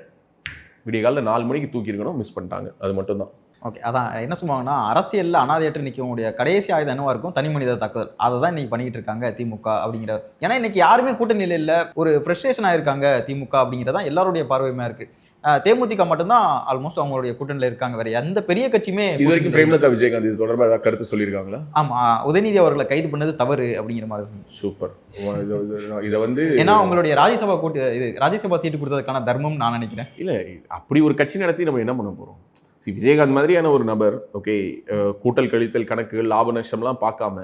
விடிய காலைல 4 மணிக்கு தூக்கி இருக்கணும், மிஸ் பண்ணிட்டாங்க, அது மட்டும் தான். ஓகே, அதான் என்ன சொல்லுவாங்கன்னா, அரசியல்ல அனாதையற்று நிற்கக்கூடிய கடைசி ஆயுதம் என்னவா இருக்கும்? தனி மனித தாக்குதல். அதை தான் இன்னைக்கு பண்ணிட்டு இருக்காங்க திமுக அப்படிங்கிற. ஏன்னா இன்னைக்கு யாருமே கூட்டணியில இல்ல, ஒரு ஃப்ரஸ்ட்ரேஷன் ஆயிருக்காங்க திமுக அப்படிங்கிறதான் எல்லாருடைய பார்வையுமா இருக்கு. தேமுதிக மட்டும்தான் ஆல்மோஸ்ட் அவங்களுடைய கூட்டணியில இருக்காங்க. வேற எந்த பெரிய கட்சியுமே இது வரைக்கும் பிரேமலதா விஜயகாந்த் இது தொடர்பாக ஏதாவது கருத்து சொல்லியிருக்காங்களா? ஆமா, உதயநிதி அவர்களை கைது பண்ணது தவறு அப்படிங்கிற மாதிரி. சூப்பர். இதை வந்து ஏன்னா அவங்களுடைய ராஜ்யசபா சீட்டு கொடுத்ததுக்கான தர்மம் நான் நினைக்கிறேன். இல்ல, அப்படி ஒரு கட்சி நடத்தி நம்ம என்ன பண்ண போறோம்? விஜயகாந்த் மாதிரியான ஒரு நபர் கூட்டல் கழித்தல் கணக்குகள் லாப நஷ்டம்லாம் பார்க்காம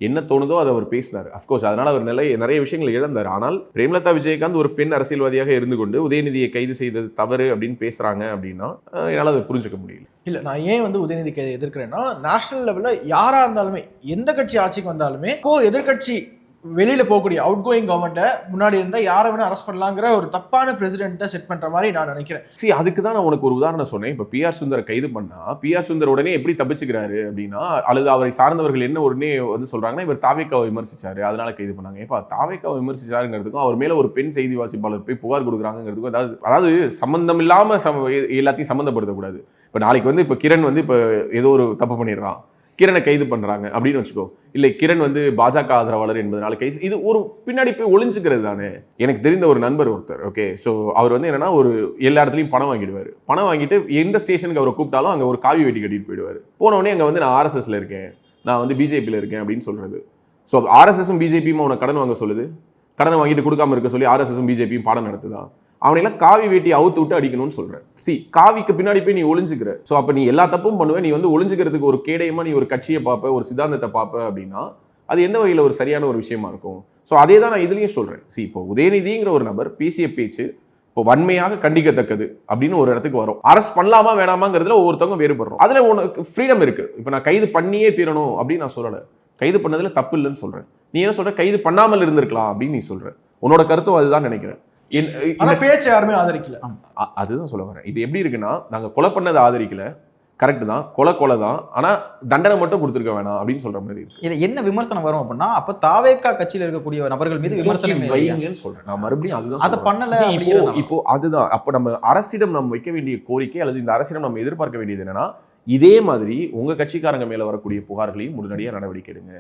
என்ன தோணுதோ அதை அவர் பேசினார். அஃப்கோர்ஸ் அதனால அவர் நிறைய விஷயங்கள் இழந்தார். ஆனால் பிரேமலதா விஜயகாந்த் ஒரு பெண் அரசியல்வாதியாக இருந்து கொண்டு உதயநிதியை கைது செய்தது தவறு அப்படின்னு பேசுறாங்க அப்படின்னா என்னால் அதை புரிஞ்சுக்க முடியல. இல்லை, நான் ஏன் வந்து உதயநிதி கைதை எதிர்க்கிறேன்னா, நேஷனல் லெவலில் யாராக இருந்தாலுமே எந்த கட்சி ஆட்சிக்கு வந்தாலுமே இப்போ எதிர்கட்சி வெளியில போகக்கூடிய அவுட் கோயிங் கவர்மெண்ட்டை முன்னாடி இருந்தால் யாரை வேணா அரெஸ்ட் பண்ணலாங்கிற ஒரு தப்பான பிரசிடென்ட்டை செட் பண்ற மாதிரி நான் நினைக்கிறேன். அதுக்கு தான் நான் உனக்கு ஒரு உதாரணம் சொன்னேன். இப்போ பிஆர் சுந்தர் கைது பண்ணா பிஆர் சுந்தர் உடனே எப்படி தப்பிச்சுக்கிறாரு அப்படின்னா, அல்லது அவரை சார்ந்தவர்கள் என்ன உடனே வந்து சொல்றாங்கன்னா, இவர் தாவேக்காவை விமர்சிச்சாரு அதனால கைது பண்ணாங்க. இப்போ தாவேக்காவை விமர்சிச்சாருங்கிறதுக்கும் அவர் மேல ஒரு பெண் செய்தி வாசிப்பாளர் போய் புகார் கொடுக்குறாங்கிறதுக்கும் அதாவது சம்பந்தம் இல்லாம எல்லாத்தையும் சம்மந்தப்படுத்தக்கூடாது. இப்போ நாளைக்கு வந்து இப்போ கிரண் வந்து இப்போ ஏதோ ஒரு தப்பு பண்ணிடுறான், கிரணை கைது பண்றாங்க அப்படின்னு வச்சுக்கோ. இல்லை, கிரண் வந்து பாஜக ஆதரவாளர் என்பதனால கைது, இது ஒரு பின்னாடி போய் ஒளிஞ்சுக்கிறது தானே. எனக்கு தெரிந்த ஒரு நண்பர் ஒருத்தர், ஓகே, ஸோ அவர் வந்து என்னன்னா ஒரு எல்லா இடத்துலையும் பணம் வாங்கிடுவார். பணம் வாங்கிட்டு எந்த ஸ்டேஷனுக்கு அவரை கூப்பிட்டாலும் அங்கே ஒரு காவி வெட்டி கட்டிட்டு போயிடுவார். போனவொடனே அங்கே வந்து நான் ஆர்எஸ்எஸ்ல இருக்கேன், நான் வந்து பிஜேபியில் இருக்கேன் அப்படின்னு சொல்றது. ஸோ ஆர்எஸ்எஸும் பிஜேபியும் உனக்கு கடன் வாங்க சொல்லுது, கடனை வாங்கிட்டு கொடுக்காம இருக்க சொல்லி ஆர்எஸ்எஸும் பிஜேபியும் பாடம் நடத்துதா? அவனையெல்லாம் காவி வேட்டி அவுத்து விட்டு அடிக்கணும்னு சொல்றேன். காவிக்கு பின்னாடி போய் நீ ஒளிஞ்சுக்கிற. ஸோ அப்போ நீ எல்லா தப்பும் பண்ணுவ. நீ வந்து ஒளிஞ்சுக்கிறதுக்கு ஒரு கேடயமா நீ ஒரு கட்சியை பார்ப்ப, ஒரு சித்தாந்தத்தை பார்ப்ப அப்படின்னா அது எந்த வகையில் ஒரு சரியான ஒரு விஷயமா இருக்கும்? ஸோ அதே தான் நான் இதுலயும் சொல்றேன். இப்போ உதயநிதிங்கிற ஒரு நபர் பேசிய பேச்சு இப்போ வன்மையாக கண்டிக்கத்தக்கது அப்படின்னு ஒரு இடத்துக்கு வரும். அரெஸ்ட் பண்ணலாமா வேணாமாங்கிறதுல ஒவ்வொருத்தவங்க வேறுபடுறோம். அதுல உனக்கு ஃப்ரீடம் இருக்கு. இப்போ நான் கைது பண்ணியே தீரணும் அப்படின்னு நான் சொல்லலை. கைது பண்ணதுல தப்பு இல்லைன்னு சொல்றேன். நீ என்ன சொல்ற, கைது பண்ணாமல் இருந்திருக்கலாம் அப்படின்னு நீ சொல்ற. உன்னோட கருத்தும் அதுதான் நினைக்கிறேன். பேச்சு யாருமே ஆதரிக்கல. அதுதான் சொல்ல வரேன். இது எப்படி இருக்குன்னா, நாங்க கொலை பண்ணதை ஆதரிக்கல, கரெக்ட் தான், கொலை தான், ஆனா தண்டனை மட்டும் கொடுத்துருக்க வேணாம் அப்படின்னு சொல்ற மாதிரி இருக்கு. இதுல என்ன விமர்சனம் வரும் அப்படின்னா, அப்ப தாவேகா கட்சியில இருக்கக்கூடிய நபர்கள் மீது விமர்சனம் வைங்கன்னு சொல்றேன். நான் மறுபடியும் அதுதான் அதை பண்ணல. இப்போ அதுதான் அப்ப நம்ம அரசிடம் நம்ம வைக்க வேண்டிய கோரிக்கை அல்லது இந்த அரசிடம் நம்ம எதிர்பார்க்க வேண்டியது என்னன்னா, இதே மாதிரி உங்க கட்சிக்காரங்க மேல வரக்கூடிய புகார்களையும் உடனடியாக நடவடிக்கை எடுங்க.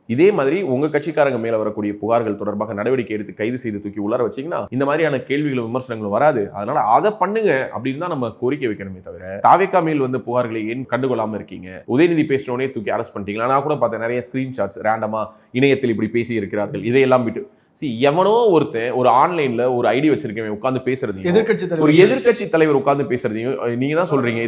இதே மாதிரி உங்க கட்சிக்காரங்க மேல வரக்கூடிய புகார்கள் தொடர்பாக நடவடிக்கை எடுத்து கைது செய்து தூக்கி உள்ளார வச்சீங்கன்னா இந்த மாதிரியான கேள்விகளும் விமர்சனங்களும் வராது. அதனால அதை பண்ணுங்க அப்படின்னு தான் நம்ம கோரிக்கை வைக்கணுமே தவிர, தாவேகா மேல் வந்து புகார்களை ஏன் கண்டுகொள்ளாம இருக்கீங்க, உதயநிதி பேசினோடனே தூக்கி அரெஸ்ட் பண்ணிட்டீங்களா? நான் கூட பார்த்தேன் நிறைய ஸ்கிரீன்ஷாட்ஸ் ரேண்டமா இணையத்தில் இப்படி பேசி இருக்கிறார்கள். இதையெல்லாம் விட்டு எவனோ ஒருத்தன் ஒரு ஆன்லைன்ல ஒரு ஐடி வச்சிருக்கேன் உட்கார்ந்து பேசுறதையும், ஒரு எதிர்கட்சி தலைவர் உட்கார்ந்து பேசுறதையும் நீங்க தான் சொல்றீங்க.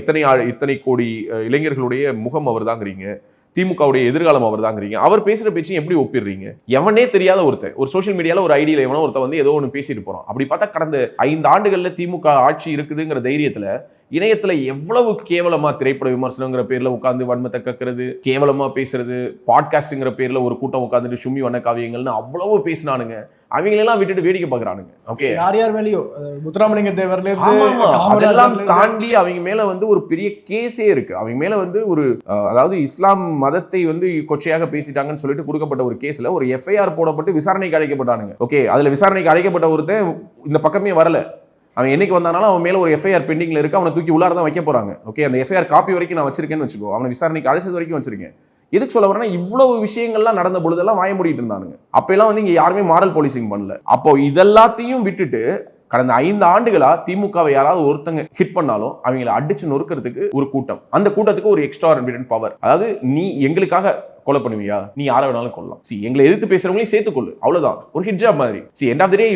இத்தனை கோடி இளைஞர்களுடைய முகம் அவர் தாங்கிறீங்க, திமுகவுடைய எதிர்காலம் அவர் தாங்கிறீங்க. அவர் பேசுற பேச்சையும் எப்படி ஒப்பிடுறீங்க? எவனே தெரியாத ஒருத்தர் ஒரு சோஷியல் மீடியால ஒரு ஐடியில எவனோ ஒருத்தர் வந்து ஏதோ ஒன்று பேசிட்டு போறான். அப்படி பார்த்தா கடந்த 5 ஆண்டுகள்ல திமுக ஆட்சி இருக்குதுங்கிற தைரியத்துல இணையத்துல எவ்வளவு கேவலமா திரைப்பட விமர்சனங்கிற பேர்ல உட்கார்ந்து வன்மத்தை கக்கிறது, கேவலமா பேசுறது, பாட்காஸ்ட்ங்கிற பேர்ல ஒரு கூட்டம் உட்கார்ந்துட்டு சும்மி வண்ண காவியங்கள்னு அவ்வளவு பேசினானுங்க. அவங்களெல்லாம் விட்டுட்டு வேடிக்கை பார்க்கறானுங்க. ஓகே, யார் மேலேயோ முத்துராமலிங்க தேவர்ல அதெல்லாம் தாண்டி அவங்க மேல வந்து ஒரு பெரிய கேஸே இருக்கு. அவங்க மேல வந்து ஒரு அதாவது இஸ்லாம் மதத்தை வந்து கொச்சையாக பேசிட்டாங்கன்னு சொல்லிட்டு கொடுக்கப்பட்ட ஒரு கேஸ்ல ஒரு எஃப்ஐஆர் போடப்பட்டு விசாரணைக்கு அழைக்கப்பட்டானுங்க. ஓகே, அதுல விசாரணைக்கு அழைக்கப்பட்ட ஒருத்தன் இந்த பக்கமே வரல. அவன் என்னைக்கு வந்தானாலும் அவன் மேல ஒரு எஃப்ஐஆர் பெண்டிங்ல இருக்கு. அவனை தூக்கி உள்ளார தான் வைக்க போறாங்க. ஓகே, அந்த எஃப்ஐஆர் காப்பி வரைக்கும் நான் வச்சிருக்கேன்னு வச்சுக்கோ, அவனை விசாரணைக்கு அழைச்சது வரைக்கும் வச்சிருக்கேன். எதுக்கு சொல்ல வரேன்னா, இவ்வளவு விஷயங்கள்லாம் நடந்த பொழுதெல்லாம் வாய மூடிட்டு இருந்தானுங்க. அப்ப எல்லாம் வந்து இங்க யாருமே மாரல் போலீசிங் பண்ணல. அப்போ இதெல்லாத்தையும் விட்டுட்டு கடந்த 5 ஆண்டுகளா திமுகவை யாராவது ஒருத்தங்க ஹிட் பண்ணாலும் அவங்களை அடிச்சு நொறுக்கிறதுக்கு ஒரு கூட்டம், அந்த கூட்டத்துக்கு ஒரு எக்ஸ்ட்ராஆர்டினரி பவர். அதாவது நீ எங்களுக்காக கொலை பண்ணுவியா, நீ யாரை வேணாலும் கொள்ளலாம். எங்களை எதிர்த்து பேசுறவங்களையும் சேர்த்துக்கொள்ளு, அவ்வளவுதான். ஒரு ஹிட்ஜாப் மாதிரி. எண்ட் ஆஃப் தி டே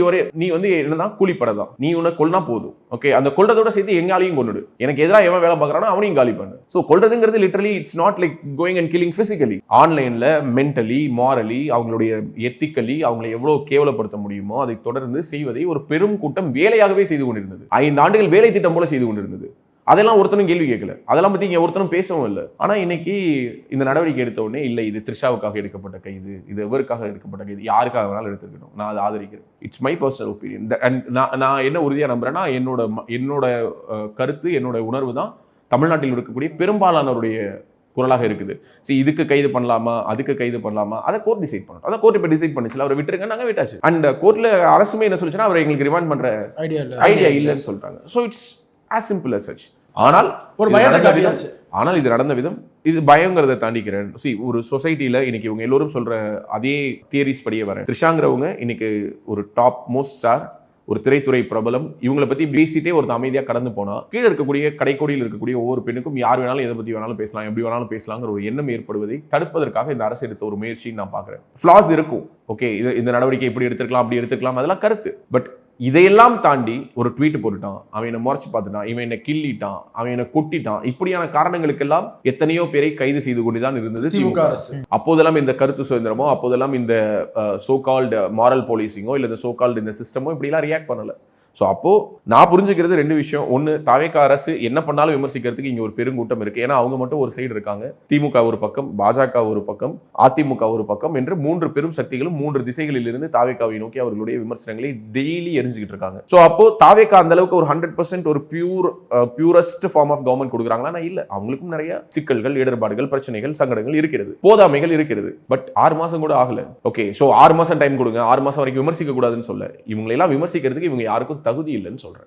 நீ வந்து என்னதான் கூலிப்படை தான், நீ உன்னை கொல்லனா போதும். ஓகே, அந்த கொல்றதோட சேர்த்து எங்காலையும் கொண்டுடு. எனக்கு எதிராக எவன் வேலை பார்க்கறானோ அவனையும் காலி பண்ணு. ஸோ கொல்றதுங்கிறது literally it's not like going and killing physically. ஆன்லைன்ல மென்டலி, மாரலி, அவங்களுடைய எத்திக்கலி அவங்களை எவ்வளவு கேவலப்படுத்த முடியுமோ அதை தொடர்ந்து செய்வதை ஒரு பெரும் கூட்டம் வேலையாகவே செய்து கொண்டிருந்தது. 5 ஆண்டுகள் வேலை திட்டம் போல செய்து கொண்டிருந்தது. அதெல்லாம் ஒருத்தனும் கேள்வி கேட்கல, அதெல்லாம் பத்தி இங்க ஒருத்தனும் பேசவும் இல்லை. ஆனா இன்னைக்கு இந்த நடவடிக்கை எடுத்த உடனே இல்லை, இது த்ரிஷாவுக்காக எடுக்கப்பட்ட கைது, இது எவருக்காக எடுக்கப்பட்ட கைது, யாருக்காக வேணாலும் எடுத்துக்கணும், நான் அதை ஆதரிக்கிறேன். It's my personal opinion. நான் என்ன உறுதியா நம்புறேன்னா, என்னோட கருத்து, என்னோட உணர்வு தான் தமிழ்நாட்டில் இருக்கக்கூடிய பெரும்பாலானவருடைய குரலாக இருக்குது. இதுக்கு கைது பண்ணலாமா, அதுக்கு கைது பண்ணலாமா, அதை கோர்ட் டிசைட் பண்ணணும். அதை கோர்ட் இப்போ டிசைட் பண்ணிச்சு, அவரை விட்டுருங்க, நாங்கள் விட்டாச்சு. அண்ட் கோர்ட்ல அரசுமே என்ன சொல்லிச்சுன்னா, அவரை எங்களுக்கு ரிமாண்ட் பண்ற ஐடியா இல்லைன்னு சொல்லிட்டாங்க. So it's as simple as such. ஆனால் இது நடந்த விதம், இது பயங்கிறத தாண்டிக்கிறேன். ஒரு சொசைட்டில இன்னைக்கு இவங்க எல்லோரும் சொல்ற அதே தியரிஸ் படியே வரேன். த்ரிஷாங்கிறவங்க இன்னைக்கு ஒரு டாப் மோஸ்ட் ஸ்டார், ஒரு திரைத்துறை பிரபலம். இவங்களை பத்தி பேசிட்டே ஒரு அமைதியா கடந்து போனா கீழே இருக்கக்கூடிய கடைக்கோடியில் இருக்கக்கூடிய ஒவ்வொரு பெண்ணுக்கும் யார் வேணாலும் எதை பத்தி வேணாலும் பேசலாம், எப்படி வேணாலும் பேசலாங்கிற ஒரு எண்ணம் ஏற்படுவதை தடுப்பதற்காக இந்த அரசு எடுத்த ஒரு முயற்சின்னு நான் பாக்குறேன். ஃபிளாஸ் இருக்கும். ஓகே, இந்த நடவடிக்கை இப்படி எடுத்துக்கலாம், அப்படி எடுத்துக்கலாம், அதெல்லாம் கருத்து. பட் இதையெல்லாம் தாண்டி ஒரு ட்வீட் போட்டுட்டான், அவன் என்ன முறைச்சு பார்த்துட்டான், இவன் என்ன கிள்ளிட்டான், அவன் என்ன கொட்டிட்டான், இப்படியான காரணங்களுக்கெல்லாம் எத்தனையோ பேரை கைது செய்து கொண்டுதான் இருந்தது திமுக அரசு. அப்போதெல்லாம் இந்த கருத்து சுதந்திரமோ, அப்போதெல்லாம் இந்த சோ கால்டு மாரல் போலீசிங்கோ இல்ல இந்த சோ கால்டு இந்த சிஸ்டமோ இப்படி எல்லாம் ரியாக்ட் பண்ணல. ஸோ அப்போ நான் புரிஞ்சுக்கிறது 2 விஷயம். ஒன்று, தாவேகா அரசு என்ன பண்ணாலும் விமர்சிக்கிறதுக்கு இங்கே ஒரு பெருங்கூட்டம் இருக்கு. ஏன்னா அவங்க மட்டும் ஒரு சைடு இருக்காங்க, திமுக ஒரு பக்கம், பாஜக ஒரு பக்கம், அதிமுக ஒரு பக்கம் என்று 3 பெரும் சக்திகளும் 3 திசைகளில் இருந்து தாவேகாவை நோக்கி அவர்களுடைய விமர்சனங்களை டெய்லி எரிஞ்சுக்கிட்டு இருக்காங்க. ஸோ அப்போ தாவேகா அந்த அளவுக்கு ஒரு 100% ஒரு பியூரஸ்ட் ஃபார்ம் ஆஃப் கவர்மெண்ட் கொடுக்குறாங்களா? இல்லை, அவங்களுக்கும் நிறைய சிக்கல்கள், இடர்பாடுகள், பிரச்சனைகள், சங்கடங்கள் இருக்கிறது, போதாமைகள் இருக்கிறது. பட் 6 மாசம் கூட ஆகல. ஓகே, ஸோ 6 மாசம் டைம் கொடுங்க, 6 மாசம் வரைக்கும் விமர்சிக்க கூடாதுன்னு சொல்ல, இவங்களெல்லாம் விமர்சிக்கிறதுக்கு இவங்க யாருக்கும் தகுதி இல்லைன்னு சொல்றேன்.